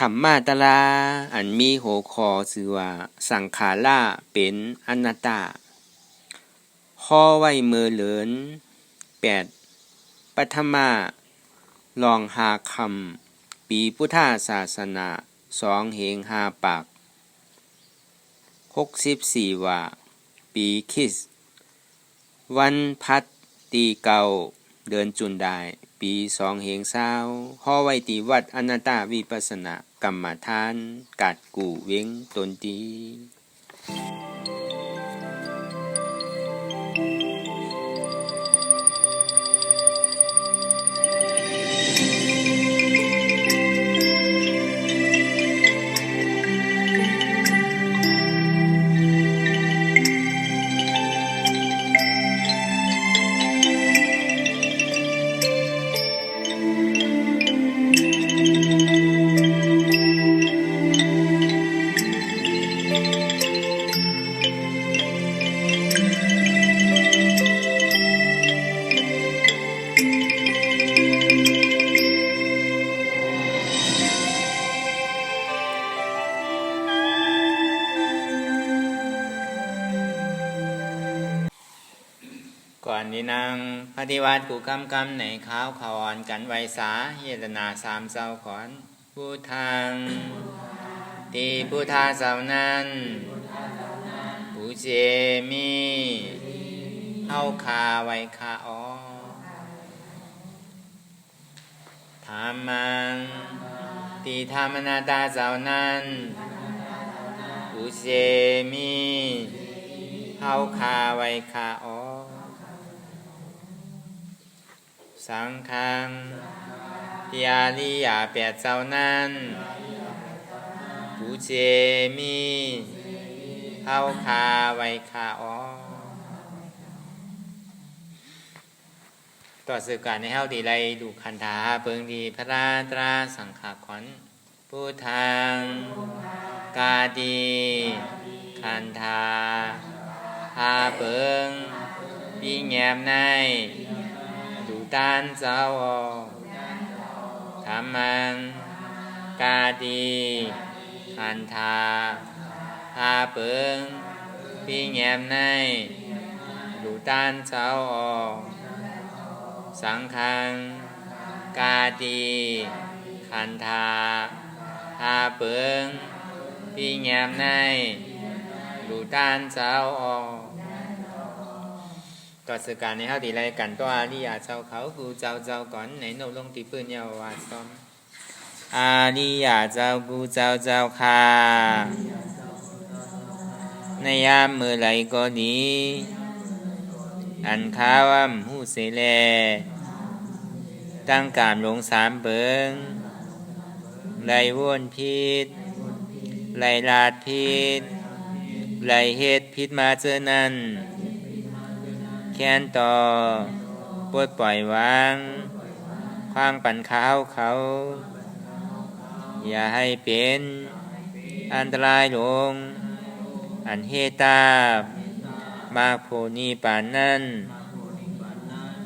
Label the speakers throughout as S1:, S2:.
S1: ธรรมาตราอันมีหัวข้อชื่อว่าสังขาราเป็นอนัตตาข้อไว้มือเหลิน8ปัทมาลองหาคำปีพุทธศาสนา2เหง5ปาก64ว่าปีคริสต์วันพัดตีเก่าเดือนจุนดายปี2เหง20ข้อไว้ที่วัดอนัตตาวิปัสสนากรรมฐานกัดกู่เว้งตนตีก่อนนี้นางปฏิวัติกูกำกำในข้าวขาวอ่อนกันไวสาเยตนาสามเจ้าขอนผู้ทางตีผู้ทาเจ้านั้นผู้เจมีเฮาคาไวคาอ๋อธรรมังตีธรรมนาตาเจ้านั้นผู้เจมีเฮาคาไวคาอ๋อสังฆังที่อาริยา8เจ้านั้นผู้เจมีเฮาคาไวคาอ๋อต่อสื่อการในเฮาดีไรดูคันธาเปิงดีพระราตราสังฆาขวัญผู้ทางกาดีคันธาหาเปิงปีแงมในดูตานเจ้าธรรมังกาดีคันธาหาเปิงปีแงมในดูตานเจ้าสังฆังกาดีคันธาหาเปิงปีแงมในดูตานเจ้าต่อสื่อการในเฮาดีไรกันตัวอาริยาเจ้าเขากูเจ้าก่อนในโนลงตีปืนเยาวาซ้อมอาริยาเจ้ากูเจ้าค่ะในยามมือไหลก็ดีอันข้าวหูเสแลตั้งการลง3เบิงไหลวนพิษไหลลาดพิษไหลเฮ็ดพิษมาเจอนั้นแค้นต่อปลดปล่อยวางคว้างปั่นข้าวเขาอย่าให้เป็นอันตรายลงอันเฮตาบมากโพนีปานนั้น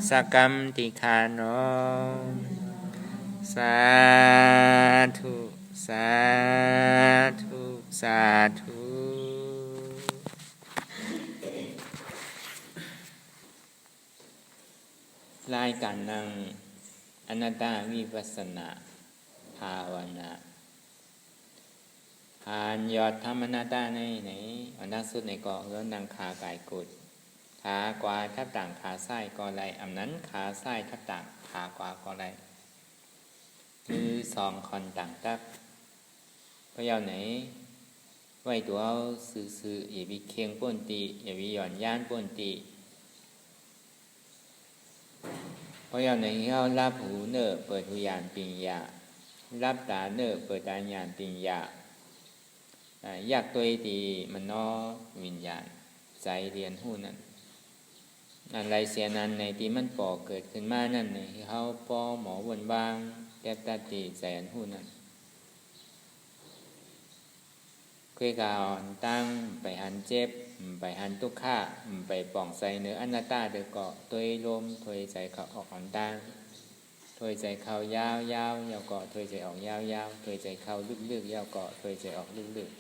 S1: สกรรมติคานอสาธุสาธุสาธุรายการนั่งอนัตตาวิปัสสนาภาวนาหานยอดธรรมนาตาในอันดังสุดในเกาะแล้วนางขากายกุดขากวาทับต่างขาซ้ายก็ไรอำนั้นขาซ้ายทับต่างขากวาก็ไรมือ2คอนต่างตักก็ยาวไหนไว้ตัวเอาซื่ออย่าวิเคียงป่นตีอย่าวิหย่อนย่านป่นตีเพราะอย่างไหนเขารับหูเนอเปิดหูยานปิญญารับตาเนอเปิดตาญาณปิญญายากตัวตีมันนอวิญญาณใจเรียนหูนั่นอะไรเสียนั้นในที่มันปอเกิดขึ้นมานั่นในเขาปอหมอวนบางแก้ตาตีใจอันหูนั่นคุยกาวตั้งไปหันเจ็บไปหันทุกข้าไปป่องใส่เนื้ออนัตตาเดือเกาะตัวลมตัวใจเขาออกอ่อนตั้ง ถ ถอยใจเข้ายาวยาวยาวเกาะถอยใจออกยาวยาวถอยใจเข้าลึกๆยาวเกาะถอยใจออกลึก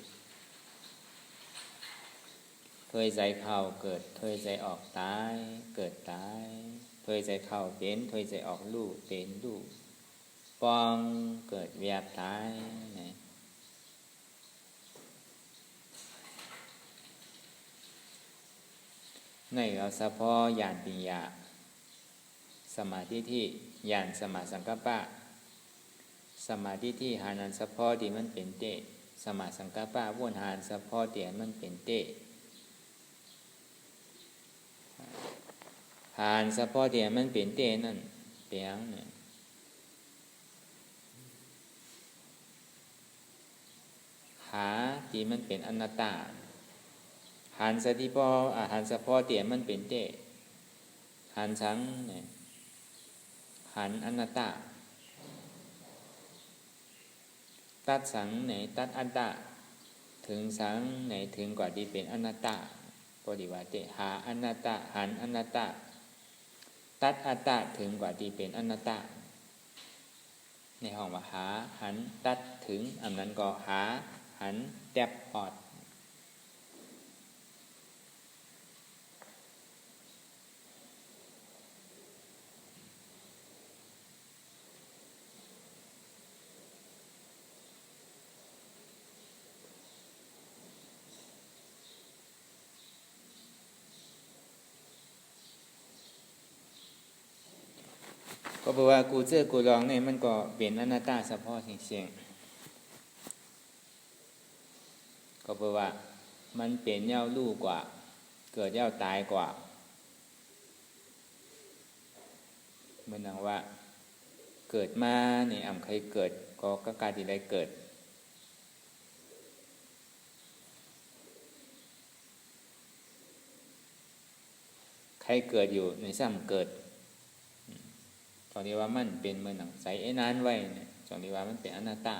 S1: ๆถอยใจเข้าเกิดถอยใจออกตายเกิดตายถอยใจเข้าเป็นถอยใจออกลูกเป็นลูกปองเกิดเวียบตายนะในเอาเฉพาะญาณปัญญาสมาธิที่ญาณสมาสังกัปปะสมาธิที่หานันเฉพาะที่มันเป็นเตสมาสังกัปปะวนหานเฉพาะที่มันเป็นเตหานเฉพาะที่มันเป็นเตนั่นเปียงเนี่ยหาที่มันเป็นอนัตตาหันสติปอหันสะพอเตียมันเป็นเตหันสังเนี่ยหันอนัตตาตัดสังไหนตัดอัตตาถึงสังไหนถึงกว่าที่เป็นอนัตตาปฏิวัติหาอนัตตาหันอนัตตาตัดอัตตาถึงกว่าที่เป็นอนัตตาในห้องว่าหาหันตัดถึงอันนั้นก็หาหันแตบออดก็แปลว่ากูเจอกูลองเนี่ยมันก็เป็นอนัตตาเฉพาะเสียงก็แปลว่ามันเป็นเย้าลู่กว่าเกิดเย้าตายกว่าเหมือนอย่างว่าเกิดมาเนี่ยเคยเกิดก็กลายที่ได้เกิดใครเกิดอยู่ในซ้ำเกิดตอนนี้ว่ามันเป็นเหมือนหนังใสไอ้นานไว้เนี่ยตอนนี้ว่ามันเป็นอนัตตา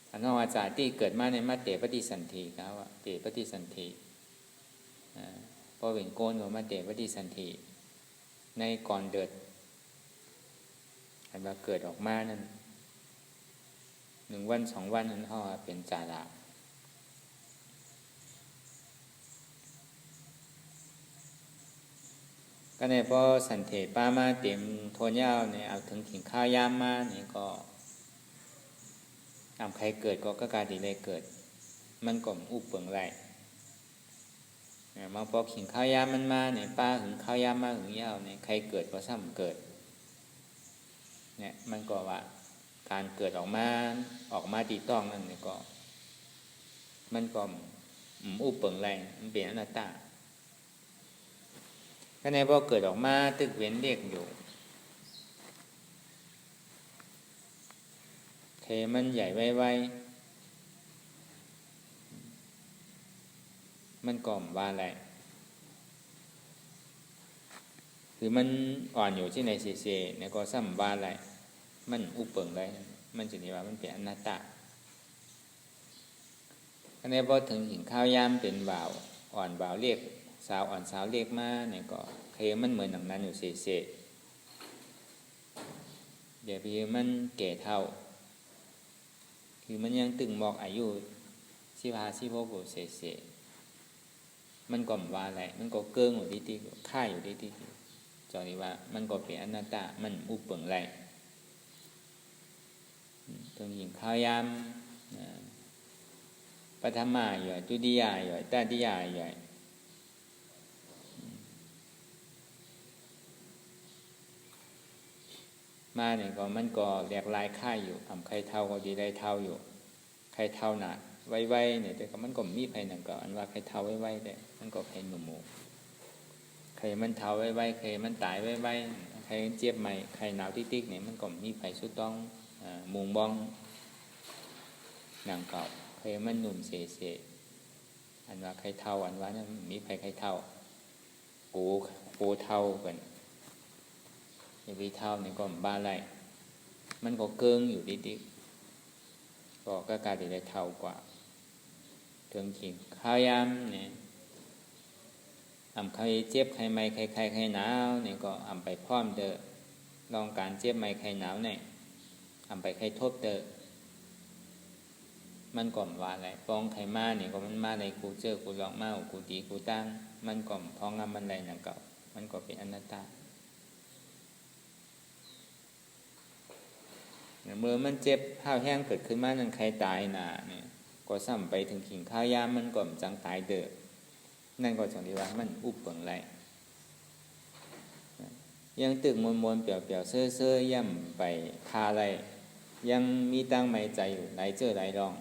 S1: อันนั้นว่าจากที่เกิดมาในมาเตปฏิสันธิครับว่าเตปฏิสันธิพอเป็นโกนของมาเตปฏิสันธิในก่อนเดิดอันว่าเกิดออกมานั้น1 วัน 2 วันนั้นเขาเป็นจาราก็ในพอสันเทป้ามาเต็มโทนยาวเนี่ยเอาถึงขิงข้าวยามมาเนี่ยก็ใครเกิดก็กลายดีเลยเกิดมันก็อุปเปิงไรมาพอขิงข้าวยามมันมาเนี่ยป้าถึงข้าวยามมาถึงยาวเนี่ยใครเกิดก็ซ้ำเกิดเนี่ยมันก็ว่าการเกิดออกมาตีต้องนั่นเนี่ยก็มันก็อุปเปิงไรมันเป็นอนัตตาก็ในพอเกิดออกมาตึกเว้นเรียกอยู่เทมันใหญ่ไวๆมันก่อมว่าอะไรคือมันอ่อนอยู่ที่ในเซเนี่ยก็ซ้ำว่าอะไรมันอุปเปิงได้มันจะนี่ว่ามันเป็นอนัตตาก็ในพอถึงหินข้าวยามเป็นบ่าวอ่อนบ่าวเรียกสาวอ่อนสาวเรียกมาเนี่ยก็เคมันเหมือนหนังนั้นอยู่เซเดี๋ยวพี่มันแก่เท่าคือมันยังตึงบอกอายุ15-16อยู่เซมันก็ว่าอะไรมันก็เกิงอยู่ที่ค่ายอยู่ที่จอนี้ว่ามันก็เป็นอนัตตามันอุปเปิงไรถึงหญิงข้าวยามปฐมาอยู่จุติยาอยู่ตติยาอยู่มาเนี่ยก็มันก็แหลกลายค่ายอยู่ใครเท่าก็ดีได้เท่าอยู่ใครเท่าหนาไว้เนี่ยแต่ก็มันก็มีใครหนังก็อันว่าใครเท่าไว้แต่มันก็ใครหนุ่มใครมันเท่าไว้ใครมันตายไว้ใครเจ็บใหม่ใครหนาวติ๊กเนี่ยมันก็มีใครสุดต้องมุงบ้องหนังเก่าใครมันหนุ่มเสอันว่าใครเท่าอันว่านั้นมีใครเท่าโอ้เท่ากันอย่างวิเท่านี่ก็บ้าไรมันก็เกิงอยู่ดิก็กลายเป็นได้เท่ากว่าถึงขิงข้าวยามเนี่ย ใครเจ็บใครไม่ใครใครหนาวเนี่ยก็ไปพร้อมเด้อลองการเจ็บไม่ใครหนาวเนี่ยไปใครทบเด้อมันก่อมว่าอะไรปองใครมาเนี่ยก็มันมาในกูเจอกูลองมากูตีกูตั้งมันก่อมพ้องงำมันอะไรนั่นก็มันก็เป็นอนัตตาเมื่อมันเจ็บห้าวแห้งเกิดขึ้นมานั่นใครตายน่ะเนี่ยก็ซ้ำไปถึงขิงข้าวยามมันก่อมจังตายเด้อนั่นก็จังที่ว่ามันอุบเปิงไรยังตึกมวลเปลี่ยวเซ่อย่ำไปคาอะไรยังมีตั้งไม่ใจอยู่ไหลเจอไหลรอง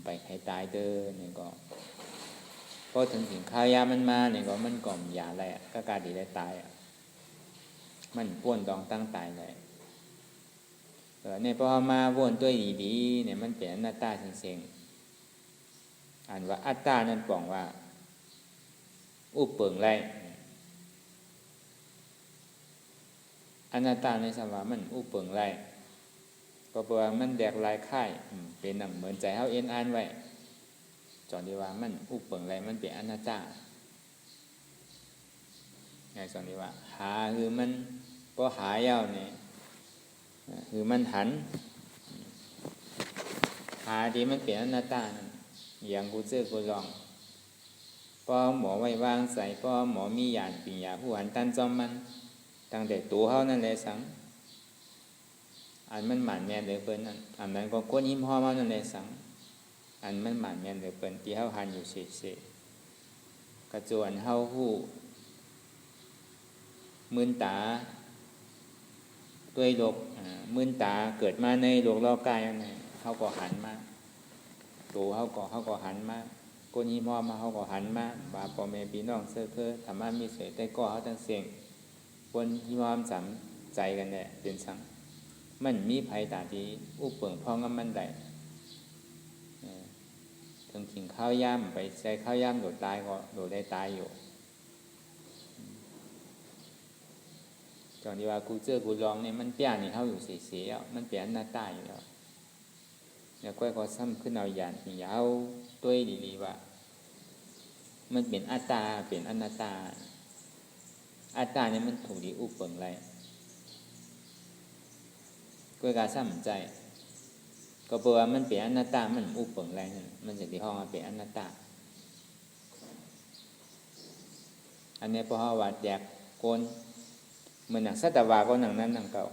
S1: ไปใครตายเด้อเนี่ยก็พอถึงข้าวยามันมาเนี่ยก็มันก่อมยาอะไรก็การดีได้ตายมันป้วนดองตั้งตายเลยเนี่ยพอมาวนตัวดีๆเนี่ยมันเป็นอนัตตาเสียงอ่านว่าอัตตานั่นบอกว่าอุปเปิงไรอนัตตาในสภาวะมันอุปเปิงไรก็แปลว่ามันแดกลายค่ายเป็นหนังเหมือนใจเฮาเอ็นอ่านไว้จอนดีว่ามันอุปเปิงไรมันเป็นอนัตตาไงจอนดีว่าหาคือมันก็หายาวเนี่ยคือมันหันหาดีมันเป็นอนัตตาอย่างกูเจอกูลองพอหมอไว้วางใส่พอหมอมีญาณปิญญาผู้หันตันจอมมันตั้งแต่ตัวเฮานั่นแหละสังอันมันหมานแม่นเหลือเปิ้นนั่นอันนั้นก็ก้นหิมห่อมานั่นแหละสังอันมันหมานแม่นเหลือเปิ้นที่เฮาหันอยู่เฉยๆกระจวนเฮาฮู้มื่นตาด้วยโลกมื่นตาเกิดมาในโลกรอบกายนั่นแหละเฮาก็หันมาตัวเฮาก็หันมาก้นหิมห่อมาเฮาก็หันมาว่าพ่อแม่พี่น้องเสื้อคือธรรมะมีเสยแต่ก็เฮาทั้งเสียงคนหิมห่อสำใจกันแหละเป็นสังมันมีภัยตาที่อุปเปิงพองมันได้ถึงขิงข้าวย่ำไปใช้ข้าวย่ำโดดตายก็โดดได้ตายอยู่จอนที่ว่ากูเจอกูลองเนี่ยมันเปลี่ยนนี่เขาอยู่เสียๆมันเปลี่ยนหน้าตาอยู่แล้วแล้วก็ซ้ำขึ้นเอาหยาดยาวตัวดีๆว่ามันเป็นอัตตาเป็นอนัตตาอัตตาเนี่ยมันถูกดีอุปเปิงไรก็การซ้ำใจก็เพราะว่ามันเป็นอนัตตามันอุปเปิงไรนั่นมันจะที่ห้องมันเป็นอนัตตาอันนี้พอเขาว่าแจกโกนเหมือนหนังสัตวาก็หนังนั้นหนังเก่า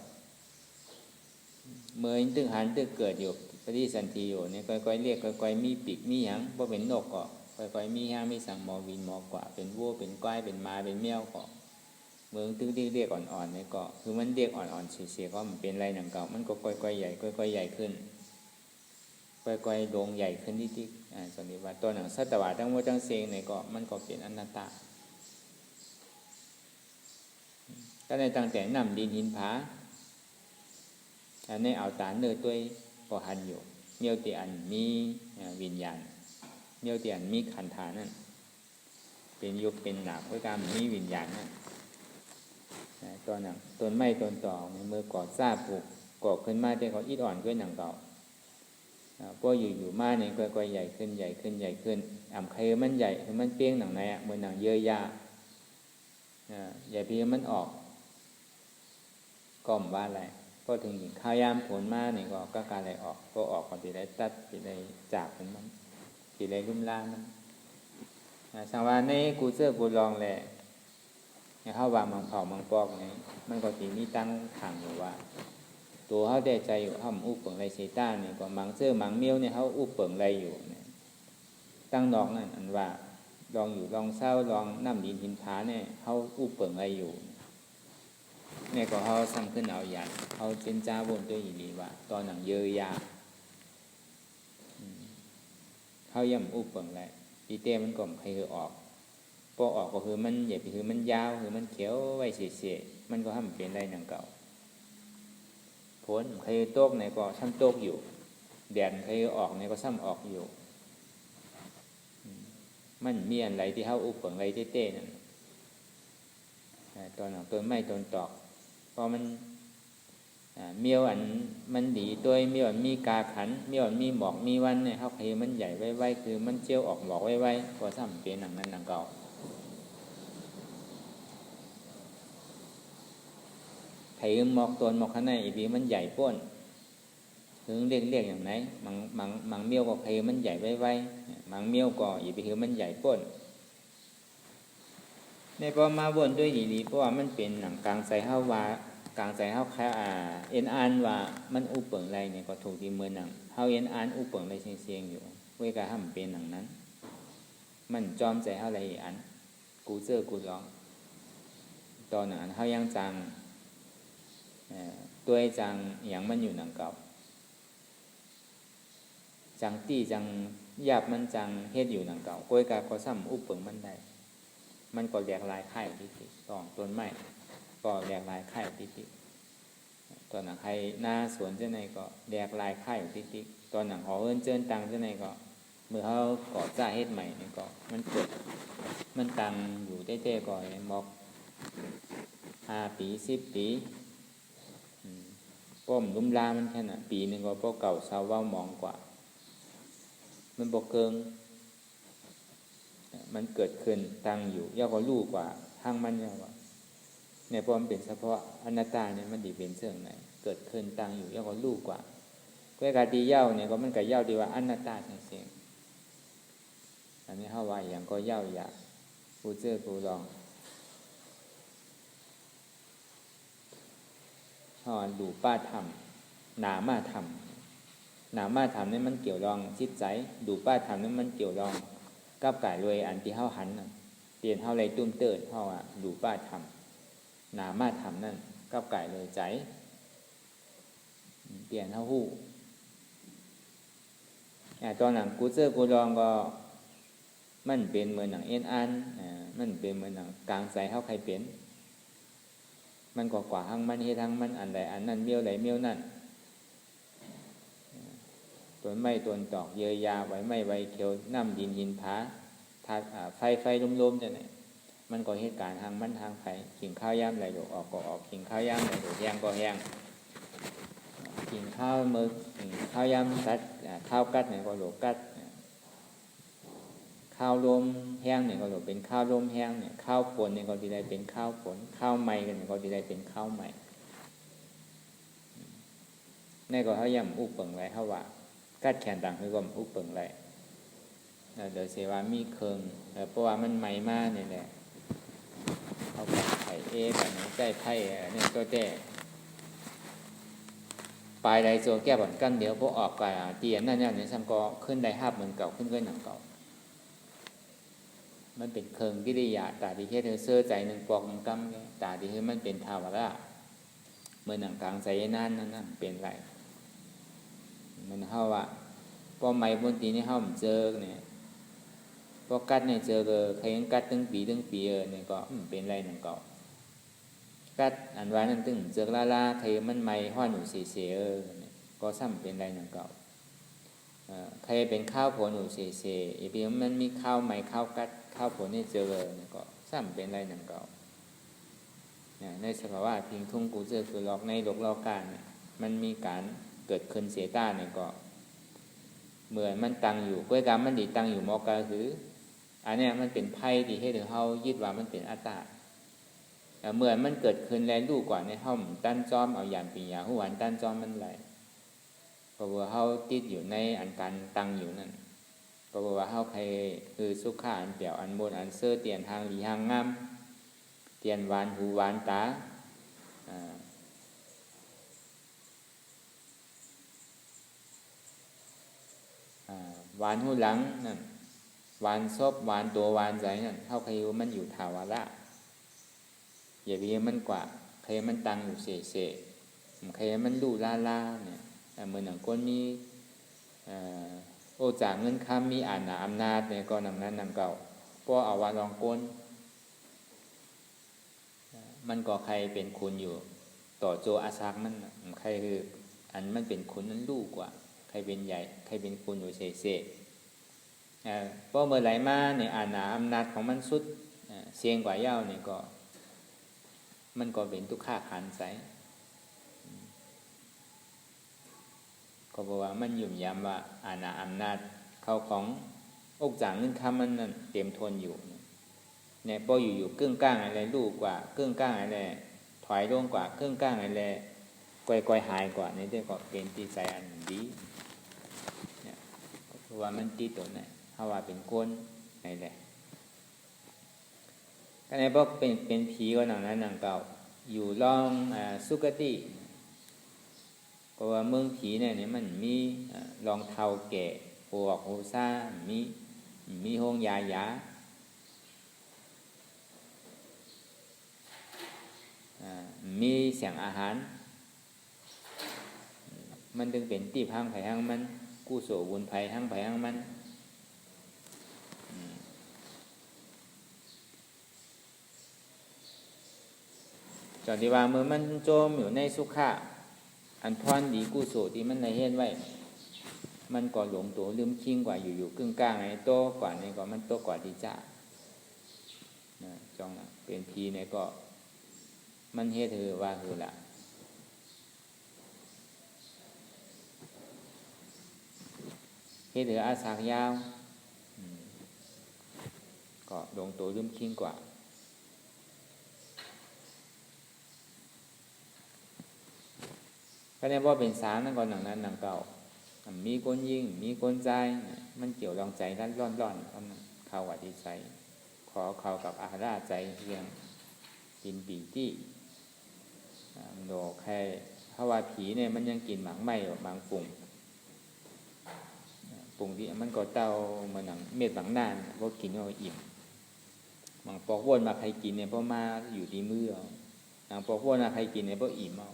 S1: เมื่อตึงหันตึงเกิดอยู่ปฏิสันติอยู่เนี่ยค่อยๆเรียกค่อยๆมีปีกมีหยังพอเป็นนกก็ค่อยๆมีหางมีสังหมอวินหมอกว่าเป็นวัวเป็นก้อยเป็นม้าเป็นแมวก็เมืองตึงเรียกอ่อนๆเนี่ยก็คือมันเรียกอ่อนๆเฉยๆก็มันเป็นไรหนังเก่ามันก็ค่อยๆใหญ่ค่อยๆใหญ่ขึ้นค่อยๆลงใหญ่ขึ้นที่สันนิบาตตัวหนังสัตวาทั้งหมดทั้งเซงเนี่ยก็มันก็เป็นอนัตตาก็ในตั้งแต่นำดินหินผาในเอาตาเนื้อตัวก็หันอยู่เมียวเตียนมีวิญญาณเมียวเตียนมีขันธานั่นเป็นยุบเป็นหนาเพราะการมีวิญญาณนั่นตัวหนังต้นไม้ต้นต่อเมื่อก่อซาปลูกก่อขึ้นมาแต่เขาอิดอ่อนขึ้นหนังเก่าพออยู่มาเนี่ยค่อยๆใหญ่ขึ้นใหญ่ขึ้นใหญ่ขึ้นใครมันใหญ่มันเปี้ยงหนังไหนเหมือนหนังเยอะยาใหญ่พี่มันออกก้มว่าอะไรก็ถึงข้าวยามผลมาเนี่ยก็การอะไรออกก็ออกก่อนที่ได้ตัดที่ได้จากมันที่ได้ลุ่มล่างมันสังวาในกูเจอกูลองแหละเขาวางมังเผามังปอกเนี่ยมันก็ทีนี้ตั้งขังอยู่ว่าตัวเขาได้ใจอยู่เขาอุปเปิงไรเซต้าเนี่ยก็มังเจอมังเมียวเนี่ยเขาอุปเปิงไรอยู่เนี่ยตั้งนอกนั่นอันว่าลองอยู่ลองเศร้าลองน้ำดินหินผาเนี่ยเขาอุปเปิงไรอยู่เนี่ยก็เขาซ้ำขึ้นเอาอย่างเขาเจนจ้าบนตัวอีดีว่าตอนหนังเยอะยาเขาย่ำอุปเปิงไรปีเต้มันก่อมใครคือออกพอออกก็คือมันใหญ่คือมันยาวคือมันเขียวไว้เสียๆมันก็ทำเป็นไรหนังเก่าผลใครโต๊กเนี่ยก็ซ้ำโต๊กอยู่แดดใครออกเนี่ยก็ซ้ำออกอยู่มันมีอะไรที่เขาอุปเปิงไรเต้ๆนั่นตอนหนังต้นไม้ต้นตอกพอมันเมียวอันมันดีตัวเมียวอันมีกาขันเมียวอันมีหมอกมีวันเนี่ยเขาใครมันใหญ่ไว้ๆคือมันเจียวออกหมอกไว้ๆก็ซ้ำเป็นหนังนั้นหนังเก่า รหมอกตนหมอกข้างในอีบีมันใหญ่ป้นถึงเรียกอย่างไหนมังเมียวก็ไข่มันใหญ่ไว้มังเมียวก็อีบีคือมันใหญ่ป้นในพอมาวนด้วยดีๆเพราะว่ามันเป็นหนังกลางใส่เฮาว่ากลางใส่เฮาแค่เอ็นอันว่ามันอุปเปิงไรเนี่ยก็ถูกดีเมือหนังเฮาเอ็นอันอุปเปิงไรเสียงๆอยู่เว้ยกะห้ามเป็นหนังนั้นมันจอมใจเฮาไรอันกูเจอกูร้องตอนนั้นเฮายังจังตัวจังอย่างมันอยู่หนังเก่าจังตี้จังหยาบมันจังเฮ็ดอยู่หนังเก่าก้อยกาก็ซ้ำอุปเปิงมันได้มันก็แหลกลายไข่ติดต้องต้นไม้ก็แหลกลายไข่ติดตอนหนังใครหน้าสวนเจ้าไหนก็แหลกลายไข่ติดตอนหนังหอเอิ้นเจิ้นตังเจ้าไหนก็เมื่อเขาก่อจ้าเฮ็ดใหม่นี่ก็มันเกิดมันตังอยู่เต้ๆก่อนมอก5 ปี10 ปีป้อมลุ่มลามันแค่น่ะปีนึงก็พอเก่าเศร้าเว้ามองกว่ามันบ่เกิงมันเกิดขึ้นตั้งอยู่ย่อก็รู้กว่าทางมันย่อว่าเนี่ยพอมันเป็นเฉพาะอนัตตาเนี่ยมันดีเป็นเสื่องไหนเกิดขึ้นตั้งอยู่ย่อก็รู้กว่าก็กาตีเย้าเนี่ยก็มันก็เย้าดีว่าอนัตตาเสียงอันนี้เฮาว่าอย่างก็เย้าอยากผู้เจอผู้ลองเฮาดูป้าธรรมนามาธรรมนามาธรรมนี่มันเกี่ยวรองจิตใจดูป้าธรรมนี่มันเกี่ยวรองกับกายรวยอันที่เฮาหันเปลี่ยนเฮาเลยตุ้มเติดเฮาดูป้าธรรมนามาธรรมนั่นกับกายรวยใจเปลี่ยนเฮาฮู้ตอนหลังกูเจอกูลองก็มันเป็นเหมือนหนังเอ็นอันมันเป็นเหมือนหนังกลางใส่เฮาใครเป็นมันกว่าหังมันเฮ็ดหังมันอันใดอันนั้นเมี่ยวใดเมี่ยวนั่นต้นไม้ต้นตอกเยยาไว้ไม้ไว้เขียวน้ำดินหินผาไฟลมๆจังได๋มันก็เหตุการณ์ทางมันทางไผกินข้าวยามไหลออกก็ออกกินข้าวยามไหลแห้งก็แห้งกินข้าวมื้อกินข้าวยามกัดข้าวกัดเนี่ยก็โลกัดข้าวลมแห้งเนี่ยก็เป็นข้าวลมแห้งเนี่ยข้าวฝนเนี่ยก็สิได้เป็นข้าวฝนข้าวใหม่กันก็สิได้เป็นข้าวใหม่นี่ก็เฮาย่ำอุปเปิงไว้เฮาว่ากัดแขนต่างคือก็อุปเปิงไว้เดี๋ยวสิว่ามีเครื่องเพราะว่ามันใหม่มานี่แหละเอาไปไผบัดนี้ใจไผเนี่ยตัวแต่ปลายใดโซแก้บ่อนกันเดี๋ยวพวกออกกายเตียนนั่นเนี่ยซ้ำก็ขึ้นได้ภาพเหมือนเก่าขึ้นหนังเก่ามันเป็นเคิงกิริยาตาที่เฮ็ดให้เสื้อใจนึงปอกนึงกำตาที่เฮ็ดมันเป็นภาวะเมื่อหนังกลางใจนานนั่นเป็นไรมันเฮาว่าพอใหม่บนตีนี่เฮาเจอเนี่ยพอกัดเนี่ยเจอก็ใครยังกัดตั้งปีเนี่ยก็เป็นไรหนังเก่ากัดอันว่านั้นตึงเจอลาใครมันใหม่ฮ้อนหนูเสียก็ซ้ำเป็นไรหนังเก่าใครเป็นข้าวผลหนูเสียอีพีมันมีข้าวใหม่ข้าวกัดข้าวผลนี่เจอเนี่ยก็ซ้ำเป็นไรหนังเก่าในสภาวะพิงทุ่งกูเจอคือหลอกในโลกโลกาเนี่ยมันมีการเกิดขึ้นเสียต้าเนี่ยก็เหมือนมันตั้งอยู่ก้อยกรรมมันดีตั้งอยู่มอกาคืออันนี้มันเป็นไพ่ที่ให้ถึงเฮายึดว่ามันเป็นอัตตาเหมือนมันเกิดขึ้นแล้วรู้กว่าในเฮาตั้นจอมเอาอย่างปีอย่างหัวอันตั้นจอมมันไหลเพราะว่าเฮาติดอยู่ในอันการตั้งอยู่นั่นเพราะว่าเฮาใครคือสุขะอันเปี่ยวอันบนอันเสื้อเตียนทางหลีหางงามเตียนหวานหูหวานตาหวานหูหลังนั่นหวานซบหวานตัวหวานใจนั่นเฮาใครมันอยู่ถาวระอย่าไปมันกว่าใครมันตั้งอยู่เสะใครมันลู่ล่าเนี่ยเหมือนหนังก้นมีโอจากเงินค้ามีอำนาจเนี่ยก็นำนั้นนำเก่าเพราะเอาว่าลองก้นมันก็ใครเป็นคุณอยู่ต่อโจอาซักมันใครคืออันมันเป็นคุณนั้นลู่กว่าใครเป็นใหญ่ใครเป็นคุณอยู่เสะเพราะเมื่อไหร่มาเนี่ยอำนาจของมันสุดเสียงกว่าเย้าเนี่ยก็มันก็เป็นทุกข้าขันใสก็บอกว่ามันยุ่มยำว่าอำนาจเข้าของอกจางเงินคำมันนั่นเต็มทนอยู่เนี่ยพออยู่กึ่งกลางอะไรลูกกว่ากึ่งกลางอะไรท ถอยลงกว่าเครื่องก้างอะไรก่อยหายกว่านี่ได้ก็เป็นที่ใจอันดีเนี่ยเพราะว่ามันตีตัวไหนถ้าว่าเป็นก้นไหนแหละก็ในบอกเป็นผีก็หนังนั้นหนังเก่าอยู่ล่องสุกติเพราะว่าเมืองผีเนี่ยมันมีรองเท้าแก่หัวโฮซ่ามีห้องยายามีเสียงอาหารมันจึงเป็นที่พังไผ่ห้างมันกู้โสบุญไผ่ห้างไผ่ห้างมันจนที่ว่าเมื่อมันโจมอยู่ในสุขะอันพรดีกู้โสที่มันในเห็นไว้มันก็หลงตัวลืมชิงกว่าอยู่กึ่งกลางในโตกว่านี่ก็มันโตกว่าที่จ้าจองเป็นพีเนี่ยก็มันเฮ็ดถือว่าคือละเฮ็ดถืออาสากยาวก็หลงตัวลืมชิงกว่าก็เนี่ยว่าเป็นสามนั่นก่อนหนังนั้นหนังเก่ามีก้นยิงมีก้นใจมันเกี่ยวรองใจนั้นร่อนๆเข้าอธิใจขอเข้ากับอาราใจเพียงกินปีที่โดแค่เพราะว่าผีเนี่ยมันยังกินหมางไหม้บางปุ่งที่มันก็เต้าเหมือนหนังเม็ดบางนานเพราะกินเอาอิ่มบางปอกวนมาใครกินเนี่ยเพราะมาอยู่ที่มือบางปอกวนมาใครกินเนี่ยเพราะอิ่มเอา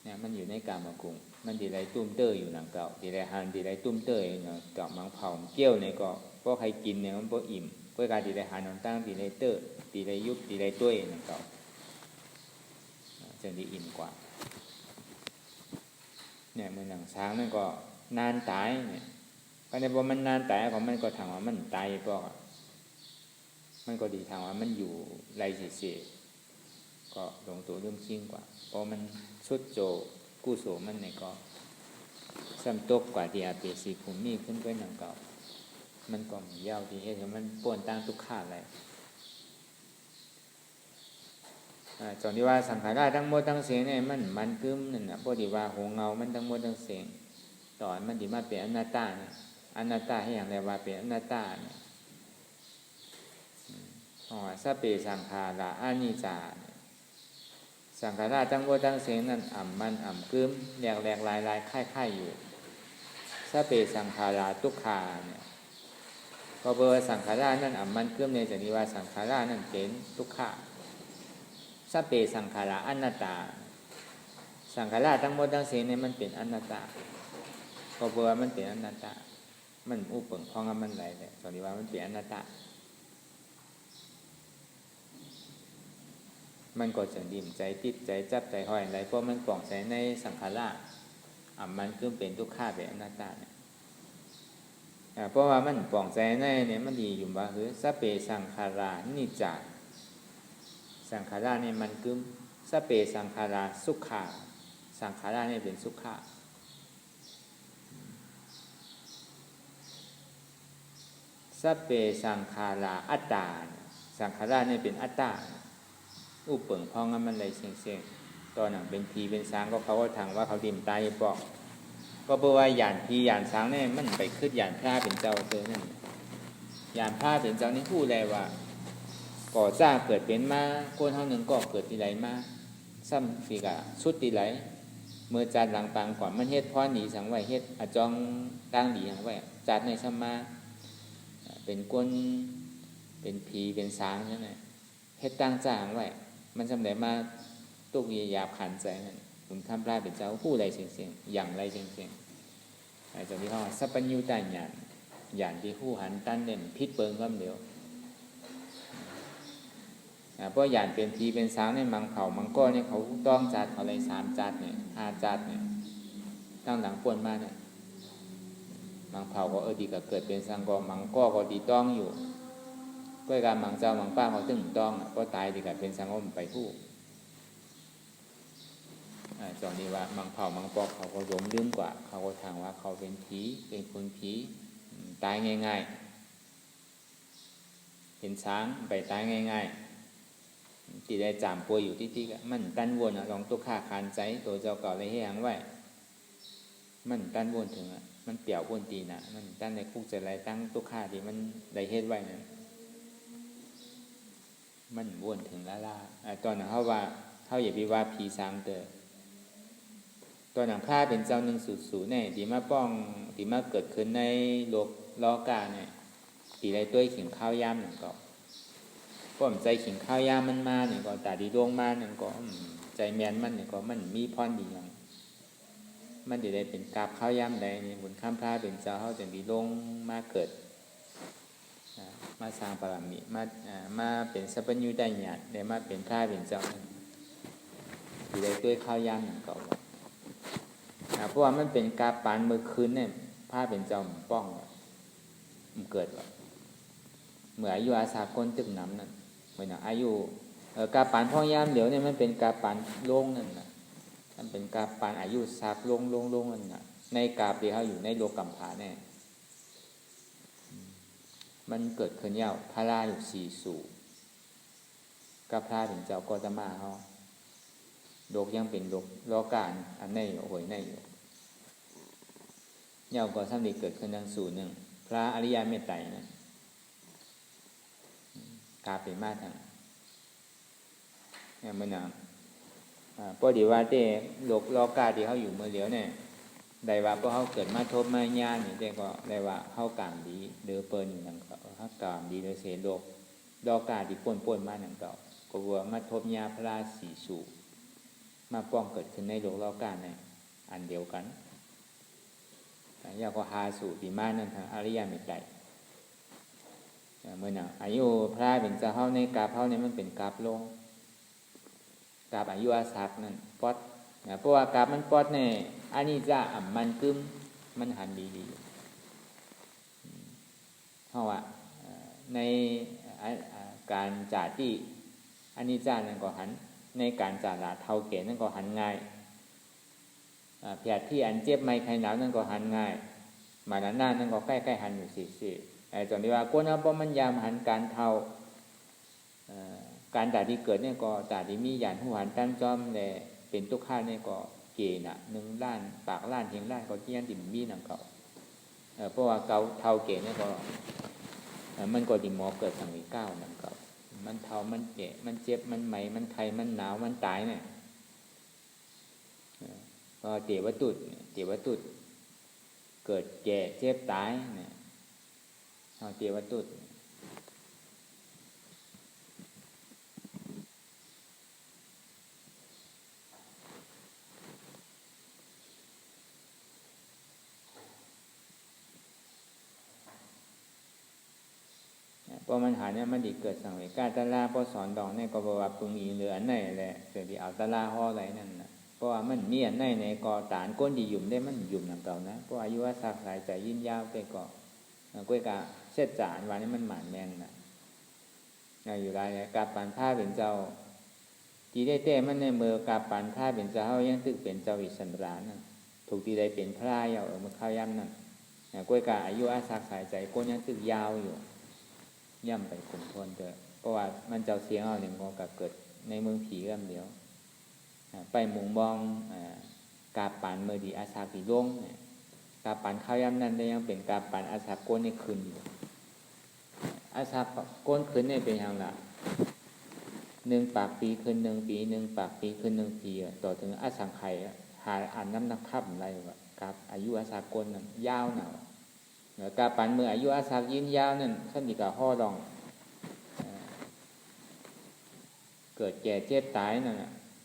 S1: เนี่ยมันอยู่ในกามกุ่งมันดีไรตุ้มเตออยู่หนังเก่าดีไรหันดีไรตุ้มเตออยู่หนังเก่ามังเผาเกี้ยวเนี่ยก็เพราะใครกินเนี่ยมันเพราะอิ่มเพราะการดีไรหันตั้งดีไรเตอดีไรยุบดีไรต้วยหนังเก่าจะดีอิ่มกว่าเนี่ยมันหนังช้างนั่นก็นานตายเนี่ยก็ในพอมันนานตายของมันก็ทางว่ามันตายก็มันก็ดีทางว่ามันอยู่ไรเสียก็ลงตัวเรื่องชิงกว่าเพราะมันชุดโจกู้โสมันเนี่ยก็ซ้ำตกกว่าที่อาเปสีภูมิขึ้นไปหนังเก่ามันก็มียาวที่ให้มันป่วนตั้งทุกขาอะไรจนที่ว่าสังขารทั้งหมดทั้งเสียงเนี่ยมันกึมนั่นนะพอดีว่าหัวเงามันทั้งหมดทั้งเสียงตอนมันดีมาเป็นอนัตตาเนี่ยอนัตตาให้อย่างไรว่าเป็นอนัตตาเนี่ยสเปสังขาราอานิจจาสังขารทั้งหมดทั้งเสียงนั้นมันกึมแหลกลายค่ายอยู่สเปสังขาราทุกขาเนี่ยก็เบอร์สังขารนั่นมันกึมในจากนี้ว่าสังขารนั่นเป็นทุกขาสเปสังขาราอนัตตาสังขารทั้งหมดทั้งเสียงเนี่ยมันเป็นอนัตตาก็เบอร์มันเป็นอนัตตามันอุปเปิงพองมันไหลเลยจากนี้ว่ามันเป็นอนัตตามันก็จะดิ่มใจติดใจจับใจห้อยอะไรเพราะมันปล่องใจในสังขารมันคือเป็นทุกขาเป็นอนัตตาเนี่ยเพราะว่ามันปล่องใจในเนี่ยมันดีอยู่ว่าคือสเปสังขารานิจจาสังขารเนี่ยมันคือสเปสังขาราสุขะสังขารเนี่ยเป็นสุขะสเปสังขาราอัตตาสังขารเนี่ยเป็นอัตตาอุปเปิงพองมันเลยเสียงตอนหนังเป็นผีเป็นช้างก็เขาก็ทางว่าเขาดิ่มตายปอกก็เพราะว่าหยานผีหยานช้างเนี่ยมันไปขึ้นหยานพระเป็นเจ้าเจอนั่นหยานพระเป็นเจ้านี่พูดเลยว่าก่อจ้าเกิดเป็นมาคนเท่านึงก็เกิดที่ไหนมาซ้ำฟีกะชุดที่ไหนเมื่อจัดหลังปางก่อนมันเฮ็ดพ่อหนีสังไว้เฮ็ดอจองตั้งดีสังไว้จัดในซ้ำมาเป็นก้นเป็นผีเป็นช้างนั่นแหละเฮ็ดตั้งจ้างไว้มันสำเร็จมาตุกยีหยาบขันใจนั่นคุณทำลายเป็นเจ้าผู้ไรเสียงอย่างไรเสียงจนที่เขาสัพพัญญูตาญาณญาณที่ผู้หันตันเด่นพิษเปิงก็เดียวเพราะญาณเป็นทีเป็นสางในมังเผามังก้อนเนี่ยเขาต้องจัดอะไร3 จัดเนี่ย5 จัดเนี่ยตั้งหลังปวนมาเนี่ยมังเผาก็ดีก็เกิดเป็นสังกอมังก้อก็ดีต้องอยู่ก็การมังเจ้ามังป้าเขาตึงต้องก็ตายดีกับเป็นสังอมไปผู้จอนี้ว่ามังเผามังปอกเขาก็ล้มลืมกว่าเขาก็ทางว่าเขาเป็นผีเป็นคนผีตายง่ายๆเห็นช้างไปตายง่าย ตีได้จามป่วยอยู่ที่ก็มันตันวนลองตัวขาคานใจตัวเจ้าเก่าเลยให้ยังไว้มันตันวนถึงมันเปี่ยววนตีนะมันตันในคุกใจไรตั้งตัวขาที่มันได้เฮ็ดไว้นั่นมันวนถึงล่าตอนนั้นเขาว่าเขาอย่าไปว่าผีสางเตอตอนนั้นข้าเป็นเจ้าหนึ่งสูเนี่ยที่มาป้องที่มาเกิดขึ้นในโลกล้อกาเนี่ยตีไรตัวขิงข้าวย่ำหนึ่งก็ป้อมใจขิงข้าวย่ำมันมาเนี่ยก็ตาดีดวงมาเนี่ยก็ใจแมนมันเนี่ยก็มันมีพรดีอย่างมันได้เป็นกาบข้าวย่ำใดเนี่ยบุญข้ามพระเป็นเจ้าเขาจะดีลงมาเกิดมาสร้างปรมีมาเป็นสัพพัญญูได้ญาติได้มาเป็นพระเป็นเจ้าที่ได้ด้วยข้าวย่ำอย่างเก่าเพราะว่ามันเป็นกาปานเมื่อคืนเนี่ยพระเป็นเจ้าป้องมันเกิดเมื่ออายุอาสากลตึกน้ำนั่นเหมือนอายุกาปานพ่อย่ำเดี๋ยวเนี่ยมันเป็นกาปานโล่งนั่นนะมันเป็นกาปานอายุสากโล่งนั่นนะในกาบที่เขาอยู่ในโลกัมพาเนี่ยมันเกิดขึ้นยาวพระราอยู่สี่สู่กับพระเป็นเจ้าก็จะมาเขาโลกยังเป็นโลกโลกาอันในอยู่หวยในอยู่ยาวก็สำเร็จเกิดขึ้นดังสู่หนึ่งพระอริยเมตไตรนะกาเป็นมาทางเนี่ยมันนะพอดีว่าเต้โลกโลกาที่เขาอยู่เมื่อเดียวเนี่ยได้ว่าพอเขาเกิดมาทบมาญาณนี่เต้ก็ได้ว่าเขากามดีเดือเปิลอยู่นั่นก็เขากามดีโดยเสียโลกาที่ป่นมานั่นก็ว่ามาทบญาพระสี่สู่มาป้องเกิดขึ้นในโลกโลกาเนี่ยอันเดียวกันยาก็หาสู่ที่มานั่นทางอริยเมตไตรเมื่อน่ะอายุพระเป็นเจ้าเฮาในกาบเฮาเนี่ยมันเป็นกาบลงกาบอายุอาศักนั่นปอดเพราะว่ากาบมันปอดเนี่ยอันนี้จะมันกึมมันหันดีเพราะว่าในการจ่าที่อันนี้จ้านั่นก็หันในการจ่าละเท่าเกณฑ์นั่นก็หันง่ายแผลที่อันเจ็บไม่ใครหนาวนั่นก็หันง่ายมาด้านหน้านั่นก็ใกล้ๆหันอยู่สิจนที่ว่าก้นเอาป้อมันยามหันการเท่าการจ่าที่เกิดเนี่ยก็จ่าที่มีหยานหัวหันตั้งจอมเลยเป็นตุกข้าเนี่ยก็เกณฑ์1 ล้านปากล้านเพียงล้านก็เกี้ยนดิ่มมีนั่งเขาเพราะว่าเกาเท่าเกณฑ์เนี่ยก็มันก็ดิ่มหมอเกิดสังเวยก้าวนั่งเขามันเท่ามันเจ็บมันเจ็บมันไหมมันไข้มันหนาวมันตายเนี่ยก็เจวตุดเกิดแก่เจ็บตายเนี่ยเจวตุดพอมันหาเนี่ยมันดีเกิดสังเวชตะลาพอสอนดองเนี่ยก็บอกว่าปึงอีเหลืออันไหนแหละเกิดที่เอาตะลาห่ออะไรนั่นนะเพราะว่ามันมีอันไหนในกอตานก้นดียุ่มได้มันยุ่มหนังเก่านะเพราะอายุว่าสักหลายใจยิ่งยาวไปเกาะกล้วยกาเช็ดจานวันนี้มันหมันแมนนะอยู่ไรเนี่ยกาปานผ้าเป็นเจ้าทีได้เต้มันในมือกาปานผ้าเป็นเจ้ายังตึกเป็นเจ้าอิสระนั่นถูกทีได้เป็นพระยาวมันเข้าย่ำนั่นกล้วยกาอายุว่าสักหลายใจก้นยังตึกยาวอยู่ย่ำไปขุมพลเถอะเพราะว่ามันเจ้าเสียงเอาหนึ่งก็เกิดในเมืองผีกันเดียวไปหมุงบองกาปานเมื่อดีอาสาผีลงกาปานข้าวย่ำนั่นได้ยังเป็นกาปานอาสาโกนในคืนอยู่อาสาโกนคืนนี่เป็นอย่างไร1 ปากปีคืน1 ปี1 ปากปีคืน1 ปีต่อถึงอาสังไข่หาอ่านน้ำนักขับอะไรวะกับอายุอาสาโกนนั่นยาวหนากาปันเมื่ออายุอาศักยืนยาวนั่นขั้นดีกับห่อรองเกิดแก่เจ็บตายนั่น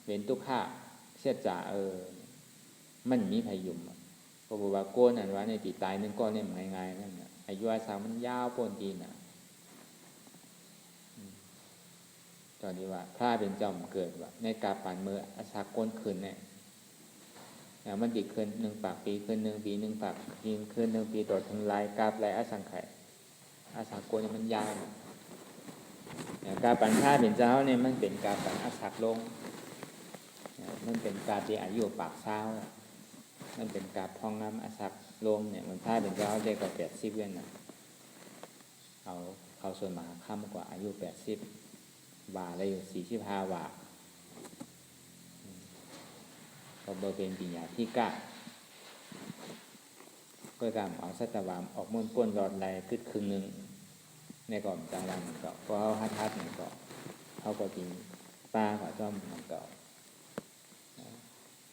S1: เป็นทุกข์เสียจ่ามันมีพยุมเพราะว่าโกนนั่นว่าในตีตายนึงก้อนเนี่ยง่ายๆนั่นอายุอาศักมันยาวปนตีนตอนนี้ว่าพระเป็นจอมเกิดว่าในกาปันเมื่ออาศักโกนคืนเนี่ยมันดีขึ้น1 ปากปีขึ้น1 ปี1 ปากปีขึ้น1 ปีต่อถึงลายกาบลายอาสังไข่อาสังโกนมันยาวกาปันผ้าเป็นเจ้าเนี่ยมันเป็นกาปันอาสักลงมันเป็นกาที่อายุปากเช้ามันเป็นกาพองน้ำอาสักลงเนี่ยมันผ้าเป็นเจ้าเด็กกว่า80 เว้นเขาส่วนมหาค่ำกว่าอายุ80 ว่าอะไรอยู่45ว่าก็เบอร์เป็นปัญญาที่ก้าก็การเอาสัตวามออกม้วนก้นรอดไหลขึ้นครึ่งนึงในก่อนกลางวันก็พอเขาฮัดเนี่ยก็เขาก็กินปลาก็ต้มมันก็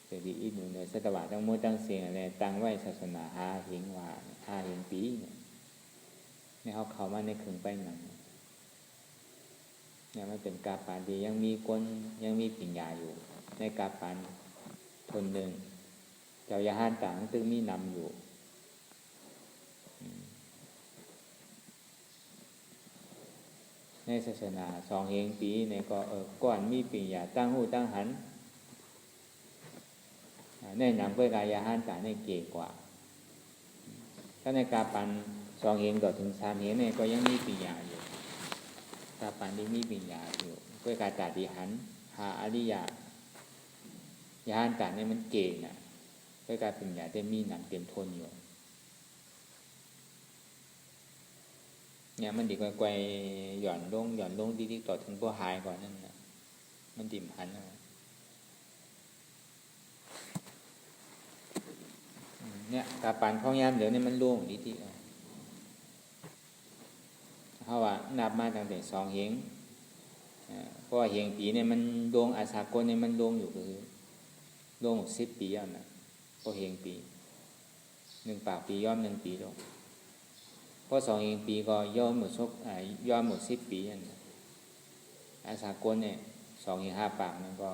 S1: เกิดอีกหนึ่งในสัตวะตั้งม้วนตั้งเสียงอะไรตั้งไว้ศาสนาหาเห็นว่าหาเห็นปีเนี่ยเขาเข้ามาในครึ่งไปหนังเนี่ยมันเป็นกาปานดียังมีคนยังมีปัญญาอยู่ในกาปานทนหนึ่งเจ้ายาห้านต่างตึงมีนำอยู่ในศาสนา2 เฮงปีเนี่ยก็ก่อนมีปัญญาตั้งหูตั้งหันในนำเพื่อกายาห้านต่างในเก๋กว่าถ้าในกาปัน2 เฮงต่อถึง3 เฮงเนี่ยก็ยังมีปัญญาอยู่กาปันที่มีปัญญาอยู่เพื่อกาตาดิหันหาอริยายาห้านต่างเนี่ยมันเก๋น่ะเพื่อการปัญญาได้มีนำเต็มทนอยู่เนี่ยมันดีกว่าไกวหย่อนลงดีๆต่อถึงพวกหายก่อนนั่นนะมันดิ่มหันเนี่ยกาปันข้องยามเดี๋ยวนี้มันล่วงดีๆเพราะว่านับมาตั้งแต่2 เฮงเพราะว่าเฮงปีเนี่ยมันดวงอาสากลเนี่ยมันดวงอยู่คือดวง10 ปีแล้วนะเพราะเฮงปี1 ปากปีย่อม1 ปีลงเพราะ2 เฮงปีก็ย่อมหมดย่อมหมด10 ปีนั่นอาสากลเนี่ย2 เฮง5 ปากนั่นก็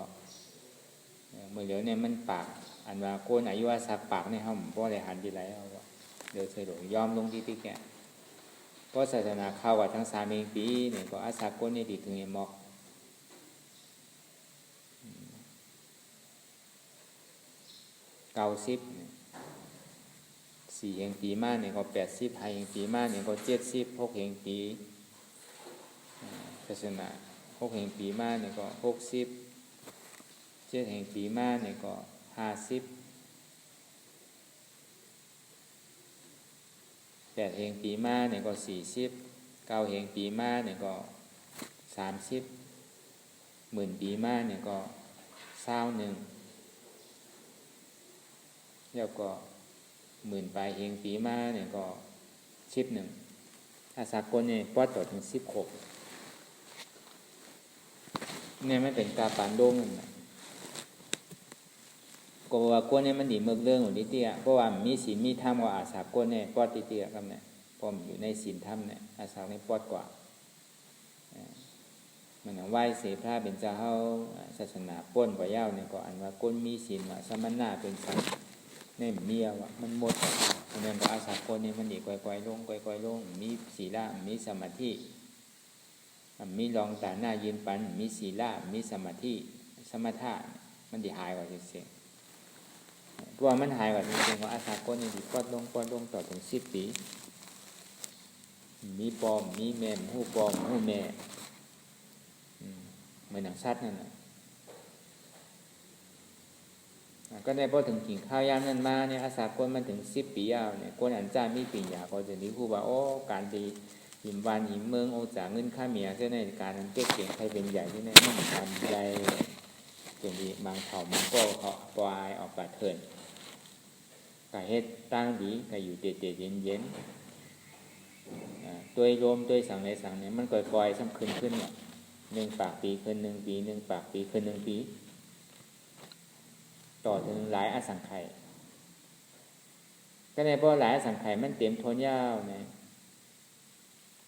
S1: เมื่อเดี๋ยวเนี่ยมันปากอันว่าโกนอายุอาสาปากเนี่ยเขาเพราะอะไรหันดีไรเอาว่าเดี๋ยวเฉยๆยอมลงที่แกเพราะศาสนาเข้าว่าทั้ง3 เฮงปีเนี่ยก็อาสากลเนี่ยดีถึงเอ็มอก90 4 เฮงปีมาเนี่ยก็80 5 เฮงปีมาเนี่ยก็70 6 เฮงปีศาสนา6 เฮงปีมาเนี่ยก็60 7 เฮงปีมาเนี่ยก็50 8 เฮงปีมาเนี่ยก็40 9 เฮงปีมาเนี่ยก็30 10,000 ปีมาเนี่ยก็21แล้วก็10,000 ปลายเฮงปีมาเนี่ยก็11ถ้าสากลเนี่ยปอดต่อถึง16เนี่ยไม่เป็นกาปานโด่งนั่นนะก็ว่ากวนเนี่ยมันดีเมือกเรื่องของนิเตียเพราะว่ามีศีลมีธรรมกว่าอาสากลเนี่ยปอดติเตียครับเนี่ยพอมอยู่ในศีลธรรมเนี่ยอาสาในปอดกว่ามันไหว้เสพพระเป็นเจ้าเฮาศาสนาป้นกว่าเย้าเนี่ยก็อันว่าก้นมีศีลว่าสมณะเป็นสังเนี่ยเมียว่ามันหมดเพราะนั้นก็อาสากลเนี่ยมันดีก่อยๆลงมีศีลมีสมาธิมีรองตาหน้ายืนปันมีศีลมีสมาธิสมถะมันดีหายกว่าเสียเพราะว่ามันหายกว่าจริงๆว่าอาสากลนี่ดีปอดลงต่อถึง10 ปีมีปอมมีแม่หูปอมหูแม่เหมือนหนังสัตว์นั่นน่ะก็ได้พอถึงกินข้าวยามนั้นมาเนี่ยอาสากลมันถึง10 ปียาวเนี่ยคนอันจ้ามีปัญญาก็จะนี้ผู้ว่าโอ้การดีหิมวานหิมเมืองโอจ่าเงินค่าเมียเจ้าในการนั้นเก่งใครเป็นใหญ่ที่นี่มันทำใจเป็นดีบางเผ่ามันก็เขาปลายออกกระเถินกะเฮ็ดตั้งดีกะอยู่เด็ดๆเย็นๆตัวโยมตัวสังเนี่ยมันก่อยๆซ้ำขึ้นเนี่ย1 ปากปีขึ้น1 ปี1 ปากปีขึ้น1 ปีต่อถึงหลายอสังไขยก็ในเพราะหลายอสังไขยมันเต็มทนยาวเนี่ย